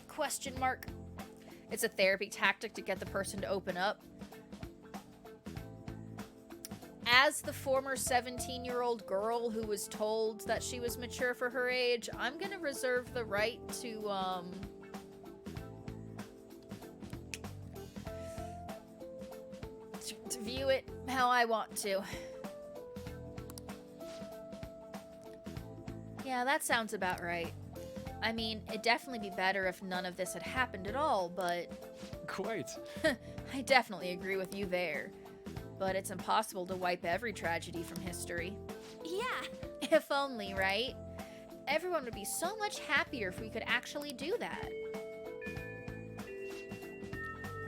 Question mark. It's a therapy tactic to get the person to open up. As the former 17-year-old girl who was told that she was mature for her age, I'm gonna reserve the right to, view it how I want to. Yeah, that sounds about right. I mean, it'd definitely be better if none of this had happened at all, but... Quite. I definitely agree with you there. But it's impossible to wipe every tragedy from history. Yeah. If only, right? Everyone would be so much happier if we could actually do that.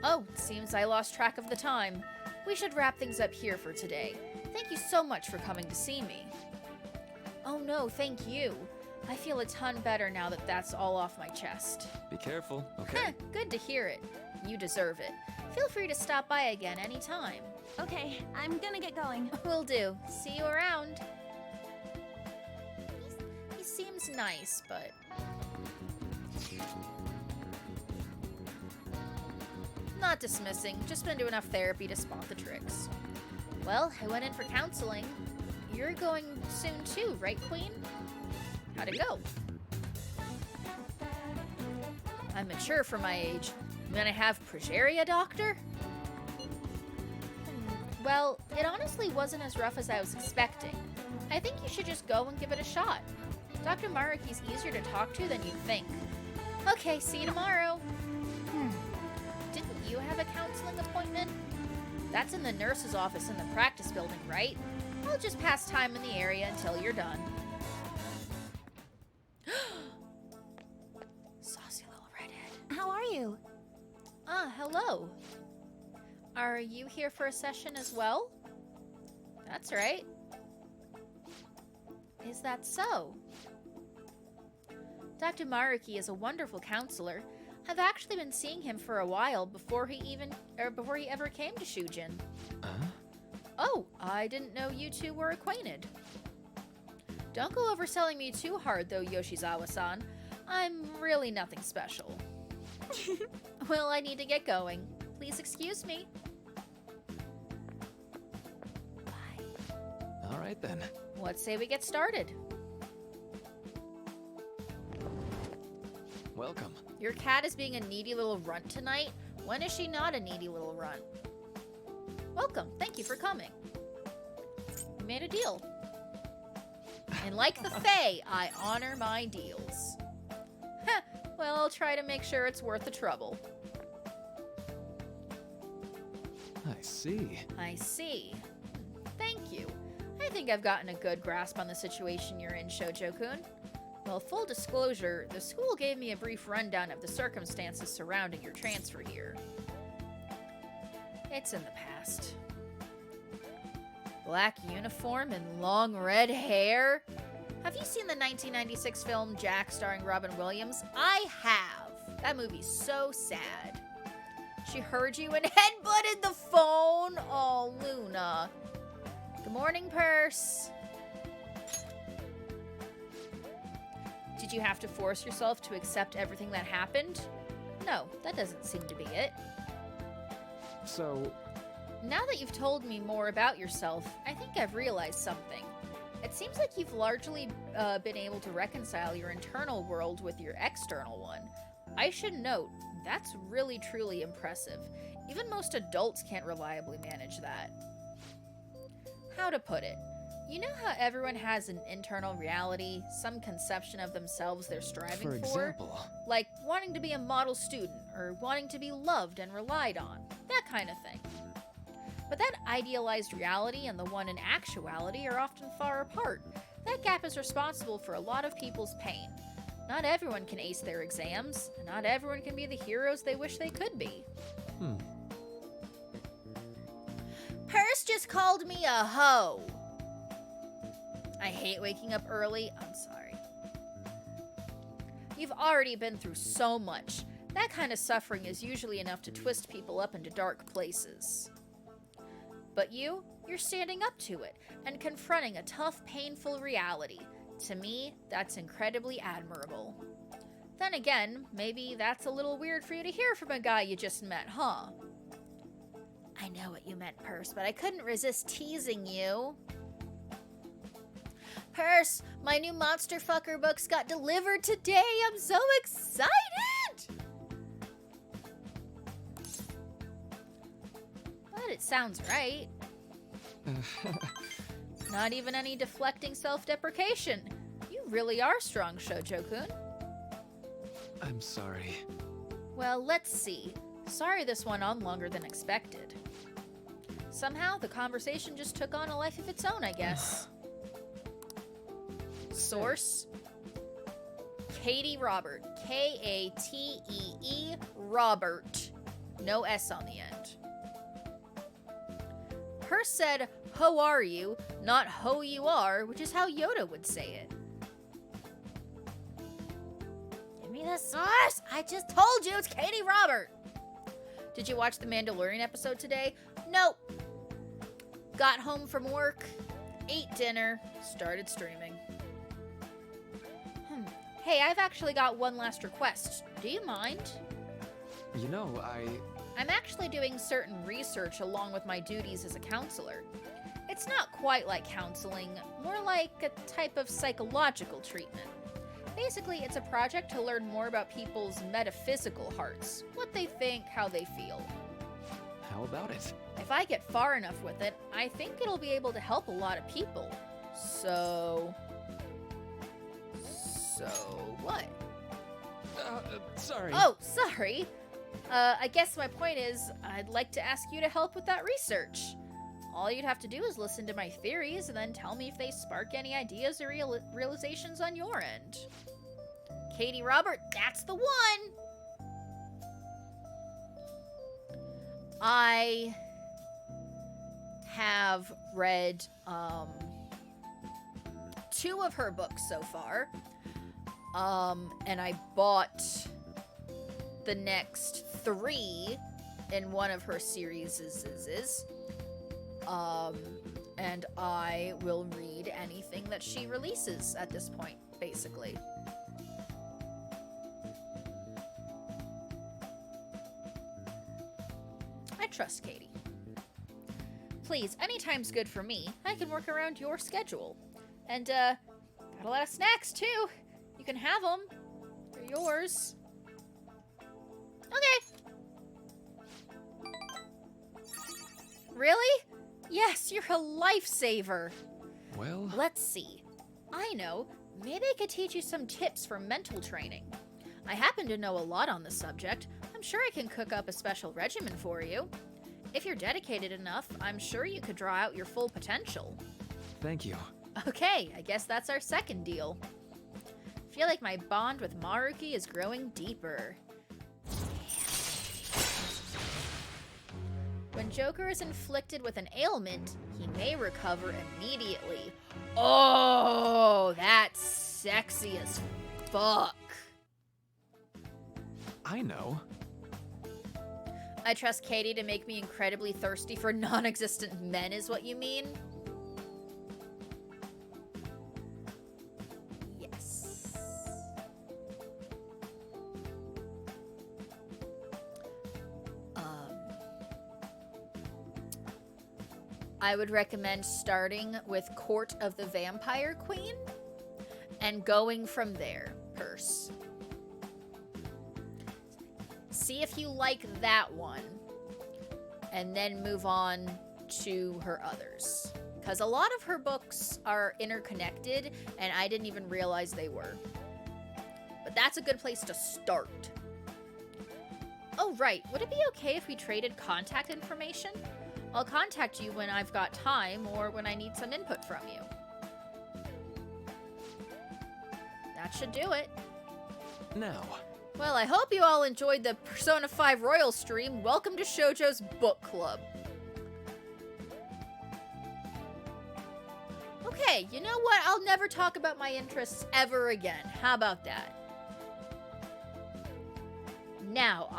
Oh, it seems I lost track of the time. We should wrap things up here for today. Thank you so much for coming to see me. Oh no, thank you. I feel a ton better now that that's all off my chest. Be careful, okay? Good to hear it. You deserve it. Feel free to stop by again anytime. Okay, I'm gonna get going. Will do. See you around. He seems nice, but... Not dismissing, just been to enough therapy to spot the tricks. Well, I went in for counseling. You're going soon too, right, Queen? How'd it go? I'm mature for my age. I'm gonna have progeria, doctor? Well, it honestly wasn't as rough as I was expecting. I think you should just go and give it a shot. Dr. Maruki's easier to talk to than you'd think. Okay, see you tomorrow. Didn't you have a counseling appointment? That's in the nurse's office in the practice building, right? I'll just pass time in the area until you're done. Saucy little redhead. How are you? Ah, hello. Are you here for a session as well? That's right. Is that so? Dr. Maruki is a wonderful counselor. I've actually been seeing him for a while before he ever came to Shujin. Oh, I didn't know you two were acquainted. Don't go overselling me too hard though, Yoshizawa-san. I'm really nothing special. Well, I need to get going. Please excuse me. Bye. All right then. What say we get started? Welcome. Your cat is being a needy little runt tonight. When is she not a needy little runt? Welcome. Thank you for coming. We made a deal. And like the Fae, I honor my deals. Heh. Well, I'll try to make sure it's worth the trouble. I see. I see. Thank you. I think I've gotten a good grasp on the situation you're in, Shoujo-kun. Well, full disclosure, the school gave me a brief rundown of the circumstances surrounding your transfer here. It's in the past. Black uniform and long red hair? Have you seen the 1996 film Jack starring Robin Williams? I have. That movie's so sad. She heard you and headbutted the phone? Oh, Luna. Good morning, Purse. Did you have to force yourself to accept everything that happened? No, that doesn't seem to be it. So... Now that you've told me more about yourself, I think I've realized something. It seems like you've largely been able to reconcile your internal world with your external one. I should note, that's really truly impressive. Even most adults can't reliably manage that. How to put it? You know how everyone has an internal reality, some conception of themselves they're striving for? For example? Like wanting to be a model student, or wanting to be loved and relied on. That kind of thing. But that idealized reality and the one in actuality are often far apart. That gap is responsible for a lot of people's pain. Not everyone can ace their exams, and not everyone can be the heroes they wish they could be. Purse just called me a hoe. I hate waking up early. I'm sorry. You've already been through so much. That kind of suffering is usually enough to twist people up into dark places. But you're standing up to it and confronting a tough, painful reality. To me, that's incredibly admirable. Then again, maybe that's a little weird for you to hear from a guy you just met, huh? I know what you meant, Purse, but I couldn't resist teasing you. Purse, my new Monster Fucker books got delivered today. I'm so excited! But it sounds right. Not even any deflecting self-deprecation. You really are strong, Shoujo-kun. I'm sorry. Well, let's see. Sorry this went on longer than expected. Somehow, the conversation just took on a life of its own, I guess. Source? Katie Robert. K-A-T-E-E Robert. No S on the end. Her said, "Ho are you," not "ho you are," which is how Yoda would say it. Give me the source! I just told you it's Katie Robert! Did you watch the Mandalorian episode today? Nope. Got home from work, ate dinner, started streaming. Hey, I've actually got one last request. Do you mind? You know, I'm actually doing certain research along with my duties as a counselor. It's not quite like counseling, more like a type of psychological treatment. Basically, it's a project to learn more about people's metaphysical hearts, what they think, how they feel. How about it? If I get far enough with it, I think it'll be able to help a lot of people. So what? Sorry. Oh, sorry. I guess my point is, I'd like to ask you to help with that research. All you'd have to do is listen to my theories and then tell me if they spark any ideas or realizations on your end. Katie Robert, that's the one! I have read 2 of her books so far. And I bought the next 3 in one of her series. And I will read anything that she releases at this point, basically. I trust Katie. Please, anytime's good for me. I can work around your schedule. And, got a lot of snacks, too. You can have them. They're yours. Okay. Really? Yes, you're a lifesaver. Well... Let's see. I know. Maybe I could teach you some tips for mental training. I happen to know a lot on the subject. I'm sure I can cook up a special regimen for you. If you're dedicated enough, I'm sure you could draw out your full potential. Thank you. Okay, I guess that's our second deal. I feel like my bond with Maruki is growing deeper. When Joker is inflicted with an ailment, he may recover immediately. Oh, that's sexy as fuck. I know. I trust Katie to make me incredibly thirsty for non-existent men is what you mean? Yes. I would recommend starting with Court of the Vampire Queen and going from there, Purse. See if you like that one, and then move on to her others. Because a lot of her books are interconnected, and I didn't even realize they were. But that's a good place to start. Oh, right. Would it be okay if we traded contact information? I'll contact you when I've got time or when I need some input from you. That should do it. Now. Well, I hope you all enjoyed the Persona 5 Royal stream. Welcome to Shoujo's Book Club. Okay, you know what? I'll never talk about my interests ever again. How about that? Now,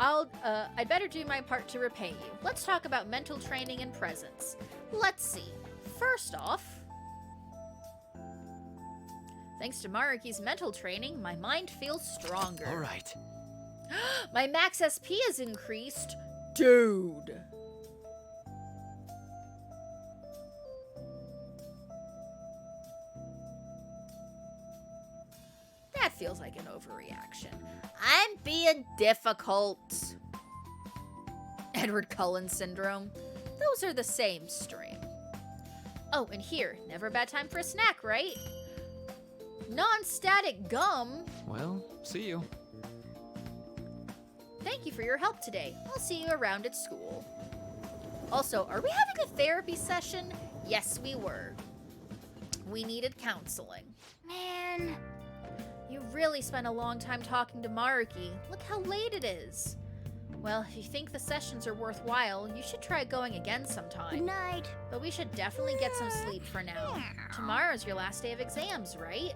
I'd better do my part to repay you. Let's talk about mental training and presence. Let's see. First off, thanks to Maruki's mental training, my mind feels stronger. All right. My max SP is increased. Dude. That feels like an overreaction. I'm being difficult. Edward Cullen syndrome. those are the same stream. Oh, and here, never a bad time for a snack, right? Non-static gum. Well, see you. Thank you for your help today. I'll see you around at school. Also, are we having a therapy session? Yes, we were. We needed counseling. Man. You really spent a long time talking to Maruki. Look how late it is. Well, if you think the sessions are worthwhile, you should try going again sometime. Good night. But we should definitely get some sleep for now. Tomorrow's your last day of exams, right?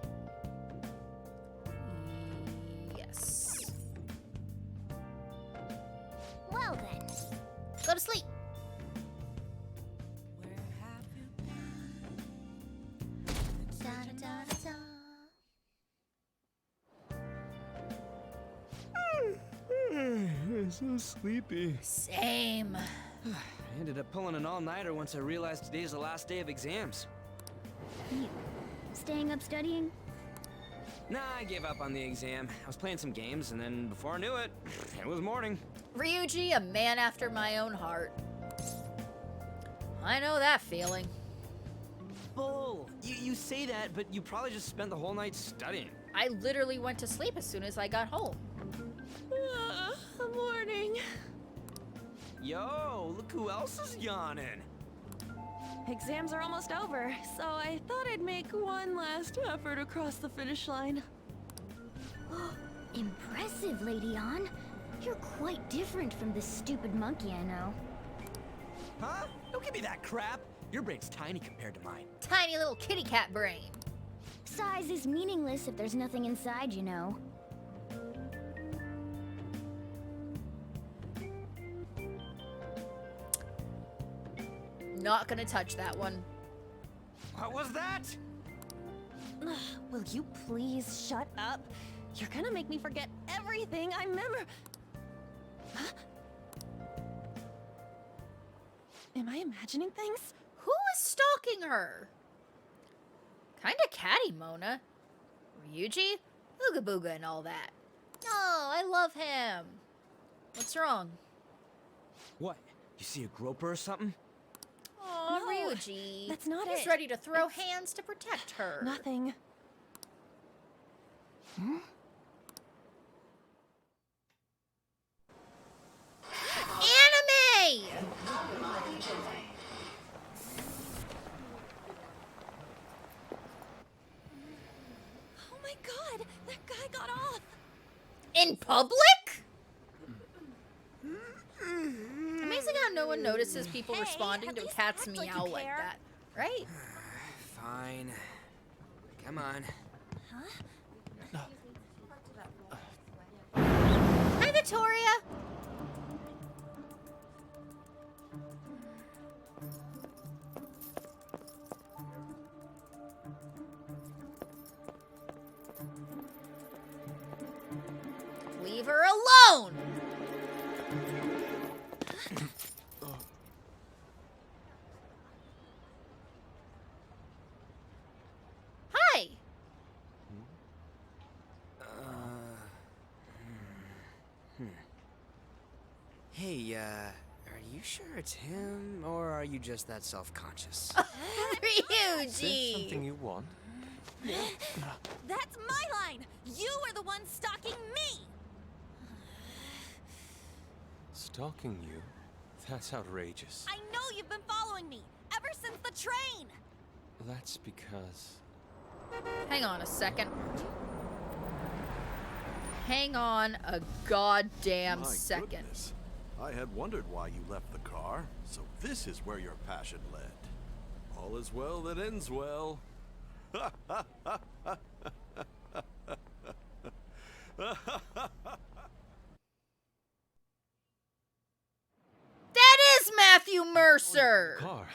Yes. Well then. Go to sleep. I'm so sleepy. Same. I ended up pulling an all-nighter once I realized today's the last day of exams. You staying up studying? Nah, I gave up on the exam. I was playing some games, and then before I knew it, it was morning. Ryuji, a man after my own heart. I know that feeling. Bull! You say that, but you probably just spent the whole night studying. I literally went to sleep as soon as I got home. Morning. Yo, look who else is yawning. Exams are almost over, so I thought I'd make one last effort across the finish line. Impressive, Lady Ann. You're quite different from this stupid monkey I know. Huh? Don't give me that crap. Your brain's tiny compared to mine. Tiny little kitty cat brain. Size is meaningless if there's nothing inside, you know. Not gonna touch that one. What was that? Will you please shut up? You're gonna make me forget everything I remember. Huh? Am I imagining things? Who is stalking her? Kinda catty, Mona. Ryuji? Ooga booga and all that. Oh, I love him. What's wrong? What? You see a groper or something? Oh, No, Ryuji. that's not He's it. ready to throw hands to protect her. Nothing. Anime! Oh my god, that guy got off. In public? Amazing how no one notices people Hey, responding at to a least cat's act like you meow like care. that. Right? Fine. Come on. Hi, Victoria! Leave her alone! Hi! Hey, are you sure it's him, or are you just that self-conscious? Ryuji! Something you want? That's my line. You are the one stalking me. Stalking you? That's outrageous. I know you've been following me ever since the train. That's because... Hang on a second. Hang on a goddamn My second. goodness. I had wondered why you left the car, so this is where your passion led. All is well that ends well. That is Matthew Mercer! Car.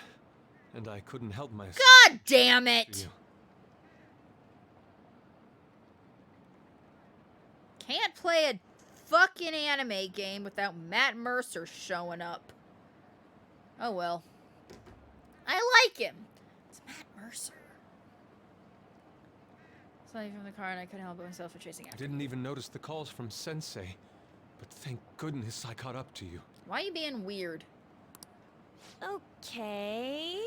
And I couldn't help myself. God damn it! You. Can't play a fucking anime game without Matt Mercer showing up. Oh well. I like him. It's Matt Mercer. Saw you from the car and I couldn't help myself from chasing I after. didn't even notice the calls from Sensei. But thank goodness I caught up to you. Why are you being weird? Okay.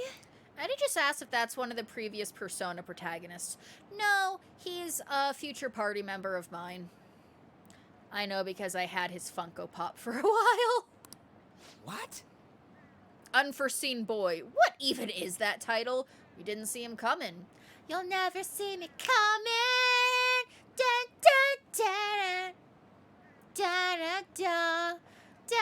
Eddie just asked if that's one of the previous Persona protagonists. No, he's a future party member of mine. I know because I had his Funko Pop for a while. What? Unforeseen Boy. What even is that title? We didn't see him coming. You'll never see me coming. Dun, dun, dun, dun, dun, dun, dun.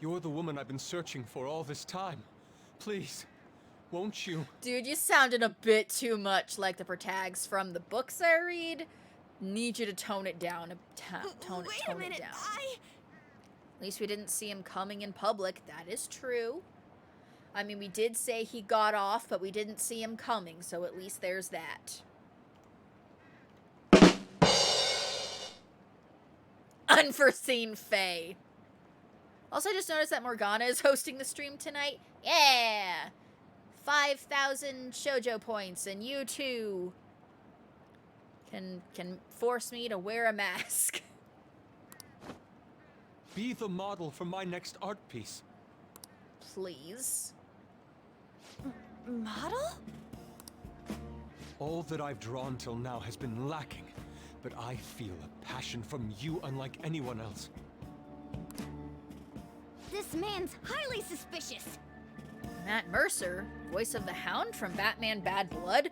You're the woman I've been searching for all this time. Please, won't you? Dude, you sounded a bit too much like the protags from the books I read. Need you to tone it down. Tone it down. At least we didn't see him coming in public. That is true. I mean, we did say he got off, but we didn't see him coming, so at least there's that. Unforeseen Faye. Also, I just noticed that Morgana is hosting the stream tonight. Yeah! 5,000 shoujo points, and you too can force me to wear a mask. Be the model for my next art piece. Please. Model? All that I've drawn till now has been lacking, but I feel a passion from you unlike anyone else. This man's highly suspicious. Matt Mercer, voice of the Hound from Batman Bad Blood?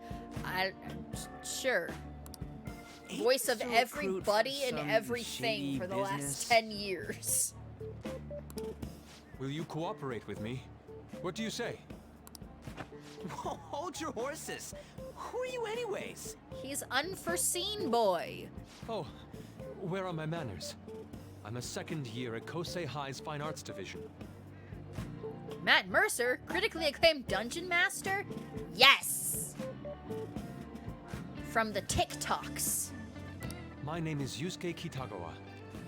Sure. Voice of everybody and everything for the last 10 years. Will you cooperate with me? What do you say? Whoa, hold your horses. Who are you anyways? He's Unforeseen Boy. Oh, where are my manners? I'm a second year at Kosei High's Fine Arts Division. Matt Mercer, critically acclaimed Dungeon Master? Yes! From the TikToks. My name is Yusuke Kitagawa.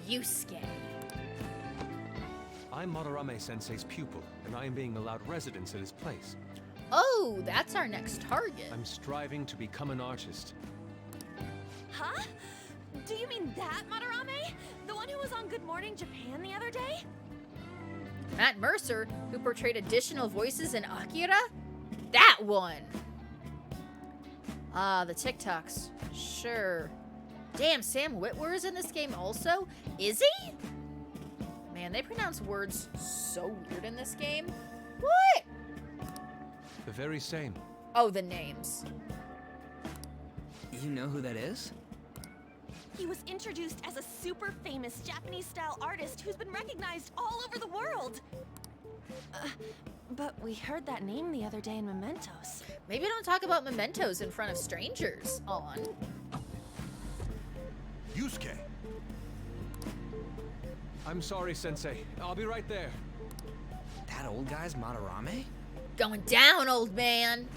Yusuke. I'm Madarame Sensei's pupil, and I am being allowed residence at his place. Oh, that's our next target. I'm striving to become an artist. Huh? Do you mean that Madarame? The one who was on Good Morning Japan the other day? Matt Mercer, who portrayed additional voices in Akira? That one! Ah, the TikToks. Sure. Damn, Sam Witwer is in this game also? Is he? Man, they pronounce words so weird in this game. What? The very same. Oh, the names. You know who that is? He was introduced as a super famous Japanese-style artist who's been recognized all over the world. But we heard that name the other day in Mementos. Maybe don't talk about mementos in front of strangers. On. Yusuke! I'm sorry, Sensei. I'll be right there. That old guy's Madarame? Going down, old man!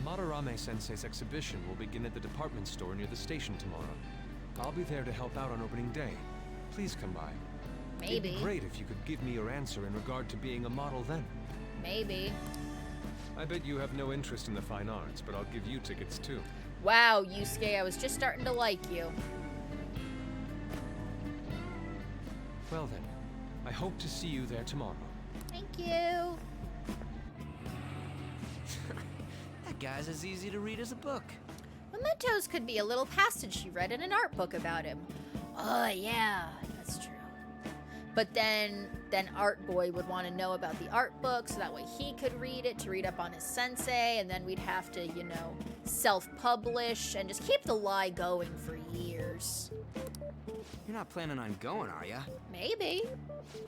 Madarame Sensei's exhibition will begin at the department store near the station tomorrow. I'll be there to help out on opening day. Please come by. Maybe. It'd be great if you could give me your answer in regard to being a model then. Maybe. I bet you have no interest in the fine arts, but I'll give you tickets too. Wow, Yusuke, I was just starting to like you. Well then, I hope to see you there tomorrow. Thank you. That guy's as easy to read as a book. Mementos could be a little passage she read in an art book about him. Oh, yeah, that's true. But then Art Boy would want to know about the art book so that way he could read it to read up on his sensei, and then we'd have to, you know, self-publish and just keep the lie going for years. You're not planning on going, are ya? Maybe.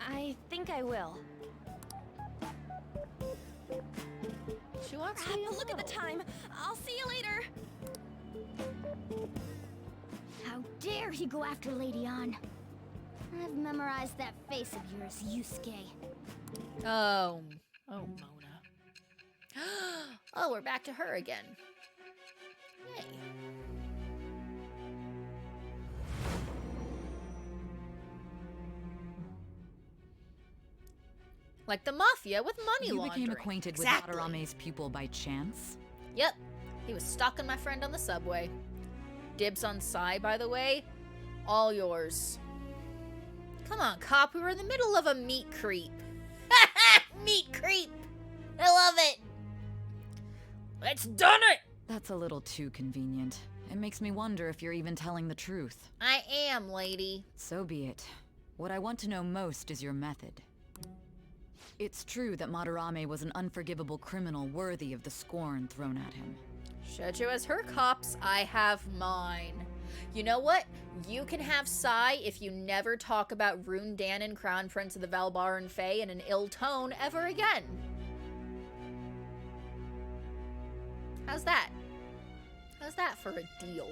I think I will. She wants Crap, to be look at the time. I'll see you later. How dare he go after Lady Ann? I've memorized that face of yours, Yusuke. Oh, Mona. Oh, we're back to her again. Yay. Like the mafia with money laundering. You became acquainted Exactly. with Madarame's pupil by chance? Yep. He was stalking my friend on the subway. Dibs on Sai, by the way. All yours. Come on, cop. We were in the middle of a meat creep. Meat creep. I love it. Let's done it. That's a little too convenient. It makes me wonder if you're even telling the truth. I am, lady. So be it. What I want to know most is your method. It's true that Madarame was an unforgivable criminal worthy of the scorn thrown at him. Shoujo has her cops, I have mine. You know what? You can have Sai if you never talk about Rune Danon, Crown Prince of the Valbaran Fae, in an ill tone ever again. How's that? How's that for a deal?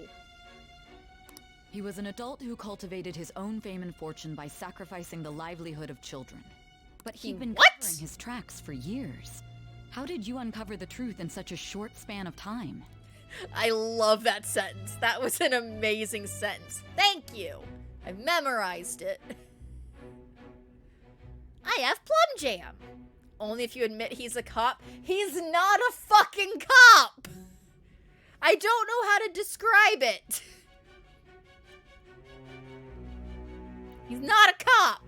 He was an adult who cultivated his own fame and fortune by sacrificing the livelihood of children. But he'd been covering his tracks for years. How did you uncover the truth in such a short span of time? I love that sentence. That was an amazing sentence. Thank you. I memorized it. I have Plum Jam. Only if you admit he's a cop. He's not a fucking cop. I don't know how to describe it. He's not a cop.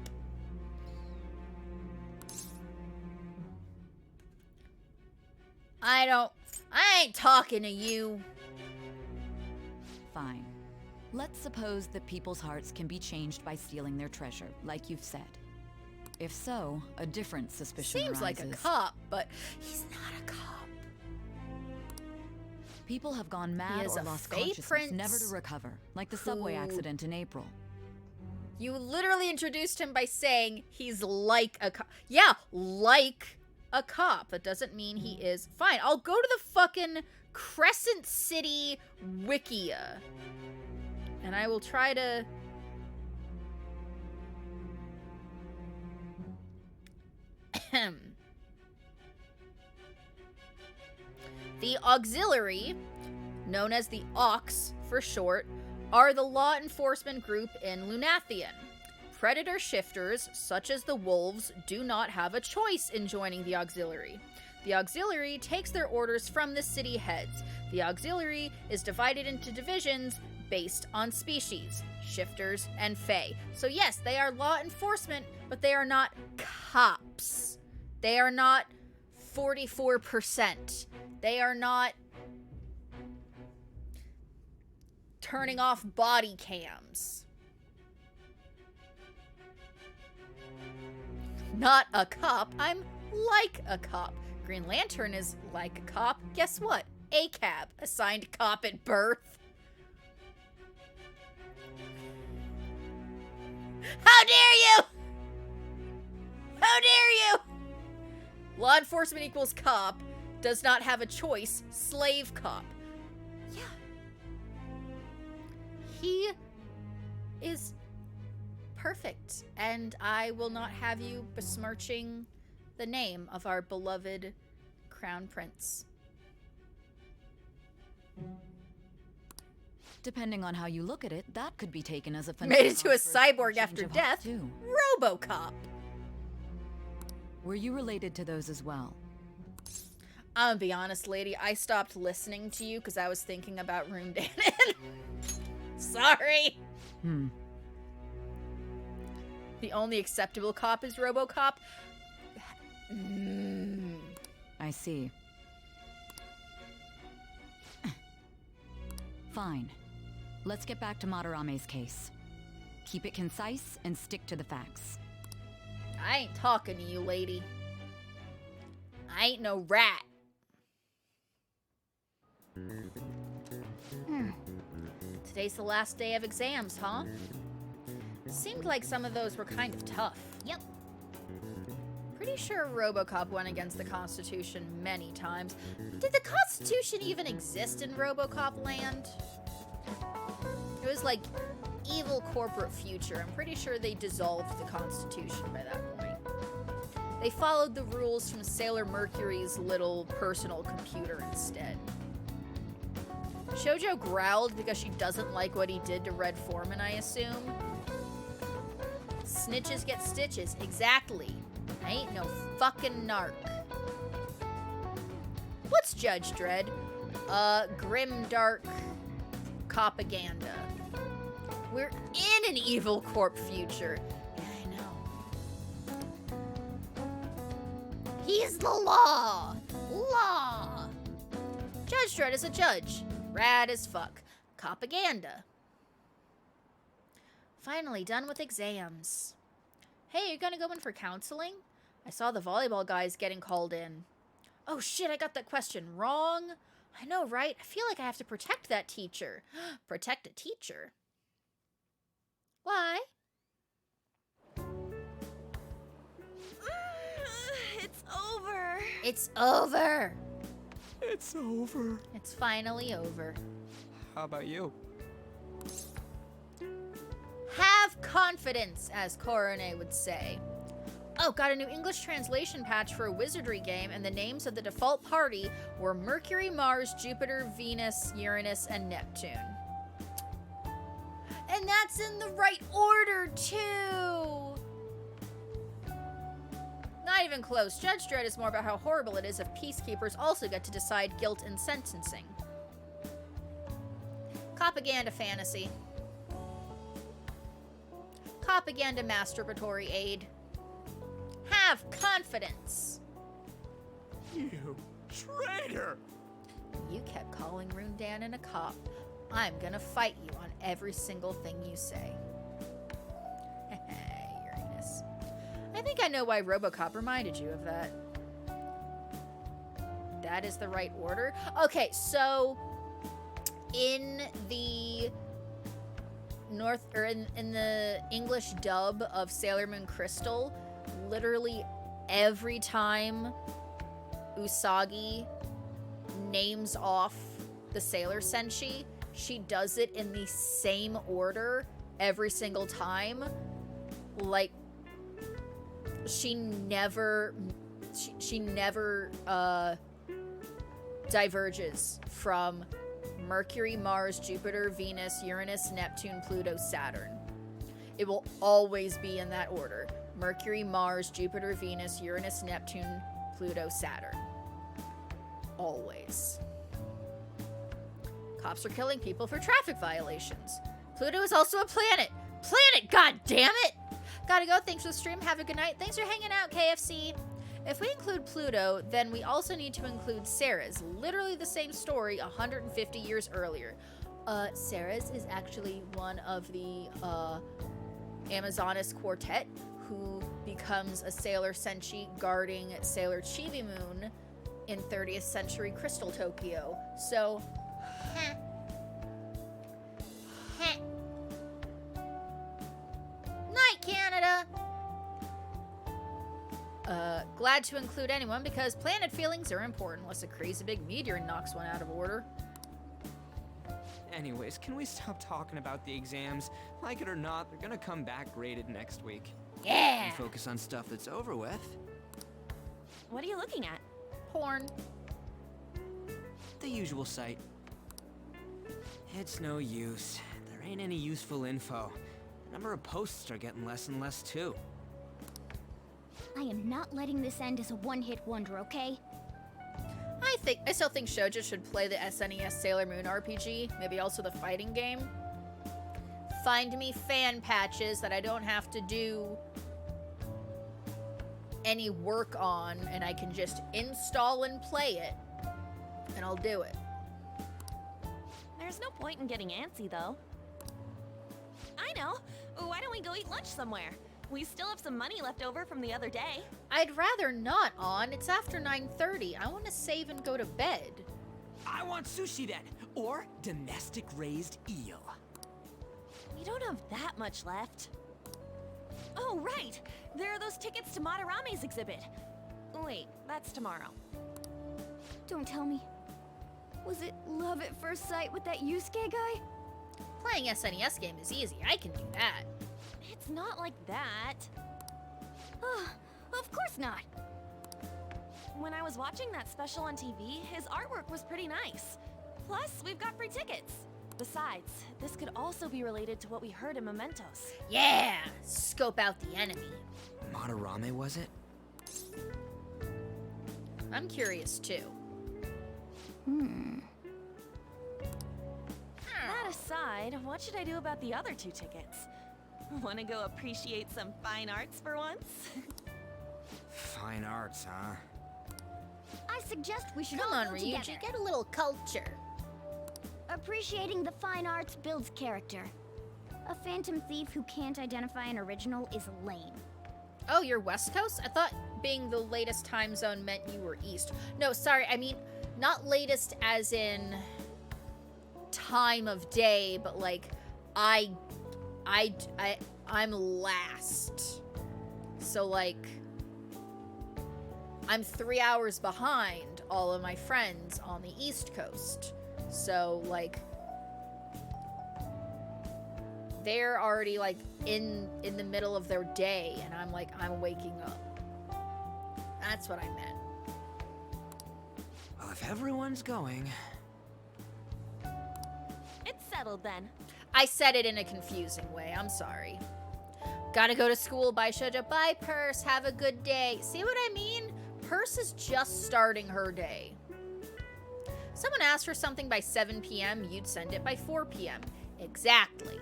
I ain't talking to you. Fine. Let's suppose that people's hearts can be changed by stealing their treasure, like you've said. If so, a different suspicion Seems arises. like a cop, but he's not a cop. People have gone mad is or a lost Fae consciousness, prince never to recover, like the subway who- accident in April. You literally introduced him by saying he's like a cop. Yeah, like a cop. That doesn't mean he is. Fine, I'll go to the fucking Crescent City Wikia. And I will try to... The Auxiliary, known as the Aux for short, are the law enforcement group in Lunathian. Predator shifters, such as the wolves, do not have a choice in joining the Auxiliary. The Auxiliary takes their orders from the city heads. The Auxiliary is divided into divisions based on species, shifters and Fae. So yes, they are law enforcement, but they are not cops. They are not 44%. They are not turning off body cams. Not a cop, I'm like a cop. Green Lantern is like a cop. Guess what? ACAB, assigned cop at birth. How dare you! How dare you! Law enforcement equals cop, does not have a choice, slave cop. Yeah. He is perfect, and I will not have you besmirching the name of our beloved Crown Prince. Depending on how you look at it, that could be taken as a Made into a phenomenon for cyborg change after of heart, death. too. RoboCop. Were you related to those as well? I'm gonna be honest, lady. I stopped listening to you because I was thinking about Rune Danon. Sorry. The only acceptable cop is RoboCop. I see. Fine. Let's get back to Madarame's case. Keep it concise and stick to the facts. I ain't talking to you, lady. I ain't no rat. Today's the last day of exams, huh? Seemed like some of those were kind of tough. Yep. Pretty sure RoboCop went against the Constitution many times. Did the Constitution even exist in RoboCop land? It was like evil corporate future. I'm pretty sure they dissolved the Constitution by that point. They followed the rules from Sailor Mercury's little personal computer instead. Shoujo growled because she doesn't like what he did to Red Foreman, I assume. Snitches get stitches. Exactly. I ain't no fucking narc. What's Judge Dredd? Grim dark propaganda. We're in an evil corp future. I He's the law! Law! Judge Dredd is a judge. Rad as fuck. Propaganda. Finally done with exams. Hey, you gonna go in for counseling? I saw the volleyball guys getting called in. Oh shit, I got that question wrong. I know, right? I feel like I have to protect that teacher. Protect a teacher? Why? It's over. It's over. It's over. It's finally over. How about you? Have confidence, as Coronet would say. Oh, got a new English translation patch for a wizardry game, and the names of the default party were Mercury, Mars, Jupiter, Venus, Uranus, and Neptune. And that's in the right order, too! Not even close. Judge Dredd is more about how horrible it is if peacekeepers also get to decide guilt in sentencing. Propaganda fantasy. Propaganda masturbatory aid. Have confidence. You traitor! You kept calling Rundan a cop. I'm gonna fight you on every single thing you say. Uranus. I think I know why RoboCop reminded you of that. That is the right order. Okay, so in the in the English dub of Sailor Moon Crystal, literally every time Usagi names off the Sailor Senshi, she does it in the same order every single time. Like, she never diverges from Mercury, Mars, Jupiter, Venus, Uranus, Neptune, Pluto, Saturn. It will always be in that order. Mercury, Mars, Jupiter, Venus, Uranus, Neptune, Pluto, Saturn. Always. Cops are killing people for traffic violations. Pluto is also a planet. Planet, god damn it! Gotta go. Thanks for the stream. Have a good night. Thanks for hanging out, KFC. If we include Pluto, then we also need to include Ceres. Literally the same story 150 years earlier. Ceres is actually one of the Amazonas Quartet who becomes a Sailor Senshi guarding Sailor Chibi Moon in 30th century Crystal Tokyo. So, Night, Canada! Glad to include anyone because planet feelings are important unless a crazy big meteor knocks one out of order. Anyways, can we stop talking about the exams? Like it or not, they're gonna come back graded next week. Yeah! And focus on stuff that's over with. What are you looking at? Porn. The usual sight. It's no use. There ain't any useful info. The number of posts are getting less and less too. I am not letting this end as a one-hit wonder, okay? I still think Shoujo should play the SNES Sailor Moon RPG, maybe also the fighting game. Find me fan patches that I don't have to do any work on, and I can just install and play it, and I'll do it. There's no point in getting antsy, though. I know. Why don't we go eat lunch somewhere? We still have some money left over from the other day. I'd rather not, On. It's after 9:30. I want to save and go to bed. I want sushi then, or domestic raised eel. We don't have that much left. Oh, right! There are those tickets to Madarame's exhibit. Wait, that's tomorrow. Don't tell me. Was it love at first sight with that Yusuke guy? Playing SNES game is easy. I can do that. It's not like that. Of course not. When I was watching that special on TV, his artwork was pretty nice. Plus, we've got free tickets. Besides, this could also be related to what we heard in Mementos. Yeah! Scope out the enemy. Madarame, was it? I'm curious, too. That aside, what should I do about the other 2 tickets? Want to go appreciate some fine arts for once? Fine arts, huh? I suggest we should Come all on, go Ryuji, together. get a little culture. Appreciating the fine arts builds character. A phantom thief who can't identify an original is lame. Oh, you're West Coast? I thought being the latest time zone meant you were East. No, sorry, I mean, not latest as in time of day, but like, I'm last. So like, I'm 3 hours behind all of my friends on the East Coast. So like, they're already like in the middle of their day, and I'm like, I'm waking up. That's what I meant. Well, if everyone's going... It's settled then. I said it in a confusing way. I'm sorry. Gotta go to school. Bye, Shoujo. Bye, Purse. Have a good day. See what I mean? Purse is just starting her day. Someone asked for something by 7 p.m. You'd send it by 4 p.m. Exactly.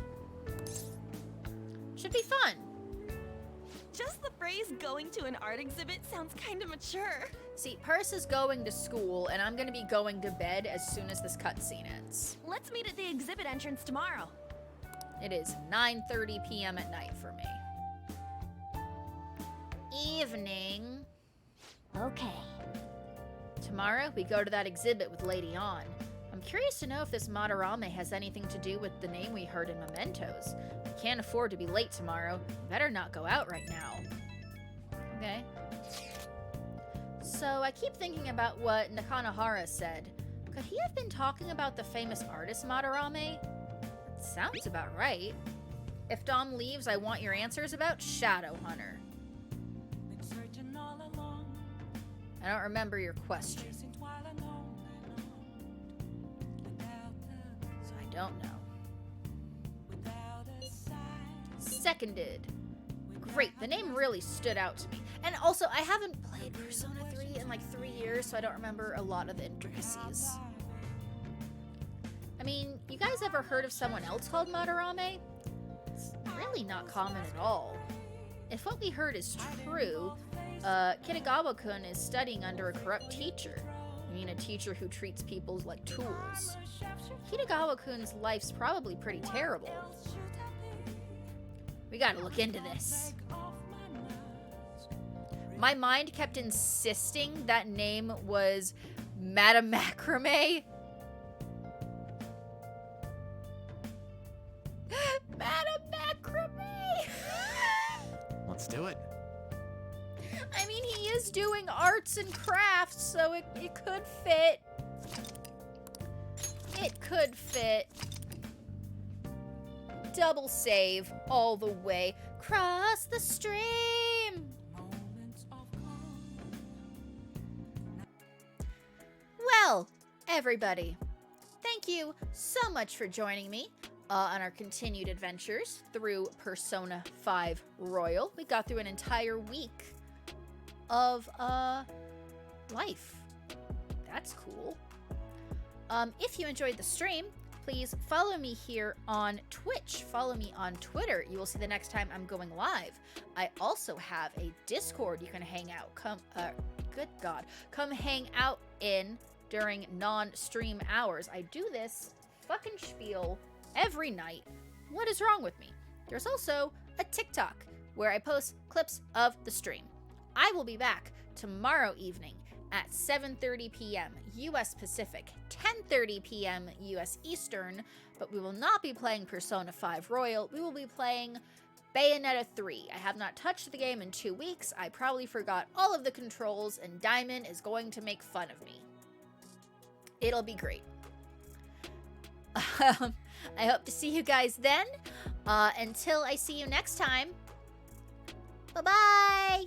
Should be fun. Just the phrase going to an art exhibit sounds kind of mature. See, Purse is going to school, and I'm gonna be going to bed as soon as this cutscene ends. Let's meet at the exhibit entrance tomorrow. It is 9:30 p.m. at night for me. Evening. Okay. Tomorrow, we go to that exhibit with Lady On. I'm curious to know if this Madarame has anything to do with the name we heard in Mementos. We can't afford to be late tomorrow. Better not go out right now. Okay. So, I keep thinking about what Nakanahara said. Could he have been talking about the famous artist Madarame? That sounds about right. If Dom leaves, I want your answers about Shadowhunter. I don't remember your question. So I don't know. Seconded. Great, the name really stood out to me. And also, I haven't played Persona 3 in like 3 years, so I don't remember a lot of the intricacies. I mean, you guys ever heard of someone else called Madarame? It's really not common at all. If what we heard is true, Kitagawa-kun is studying under a corrupt teacher. I mean, a teacher who treats people like tools. Kitagawa-kun's life's probably pretty terrible. We gotta look into this. My mind kept insisting that name was Madame Macrame. Madame Macrame! Let's do it. I mean, he is doing arts and crafts, so it could fit. It could fit. Double save all the way. Cross the stream! Well, everybody, thank you so much for joining me on our continued adventures through Persona 5 Royal. We got through an entire week of life. That's cool. If you enjoyed the stream, please follow me here on Twitch. Follow me on Twitter. You will see the next time I'm going live. I also have a Discord you can hang out. Come hang out in during non-stream hours. I do this fucking spiel every night. What is wrong with me? There's also a TikTok where I post clips of the stream. I will be back tomorrow evening at 7:30 p.m. US Pacific, 10:30 p.m. US Eastern, but we will not be playing Persona 5 Royal. We will be playing Bayonetta 3. I have not touched the game in 2 weeks. I probably forgot all of the controls, and Diamond is going to make fun of me. It'll be great. I hope to see you guys then. Until I see you next time, bye-bye!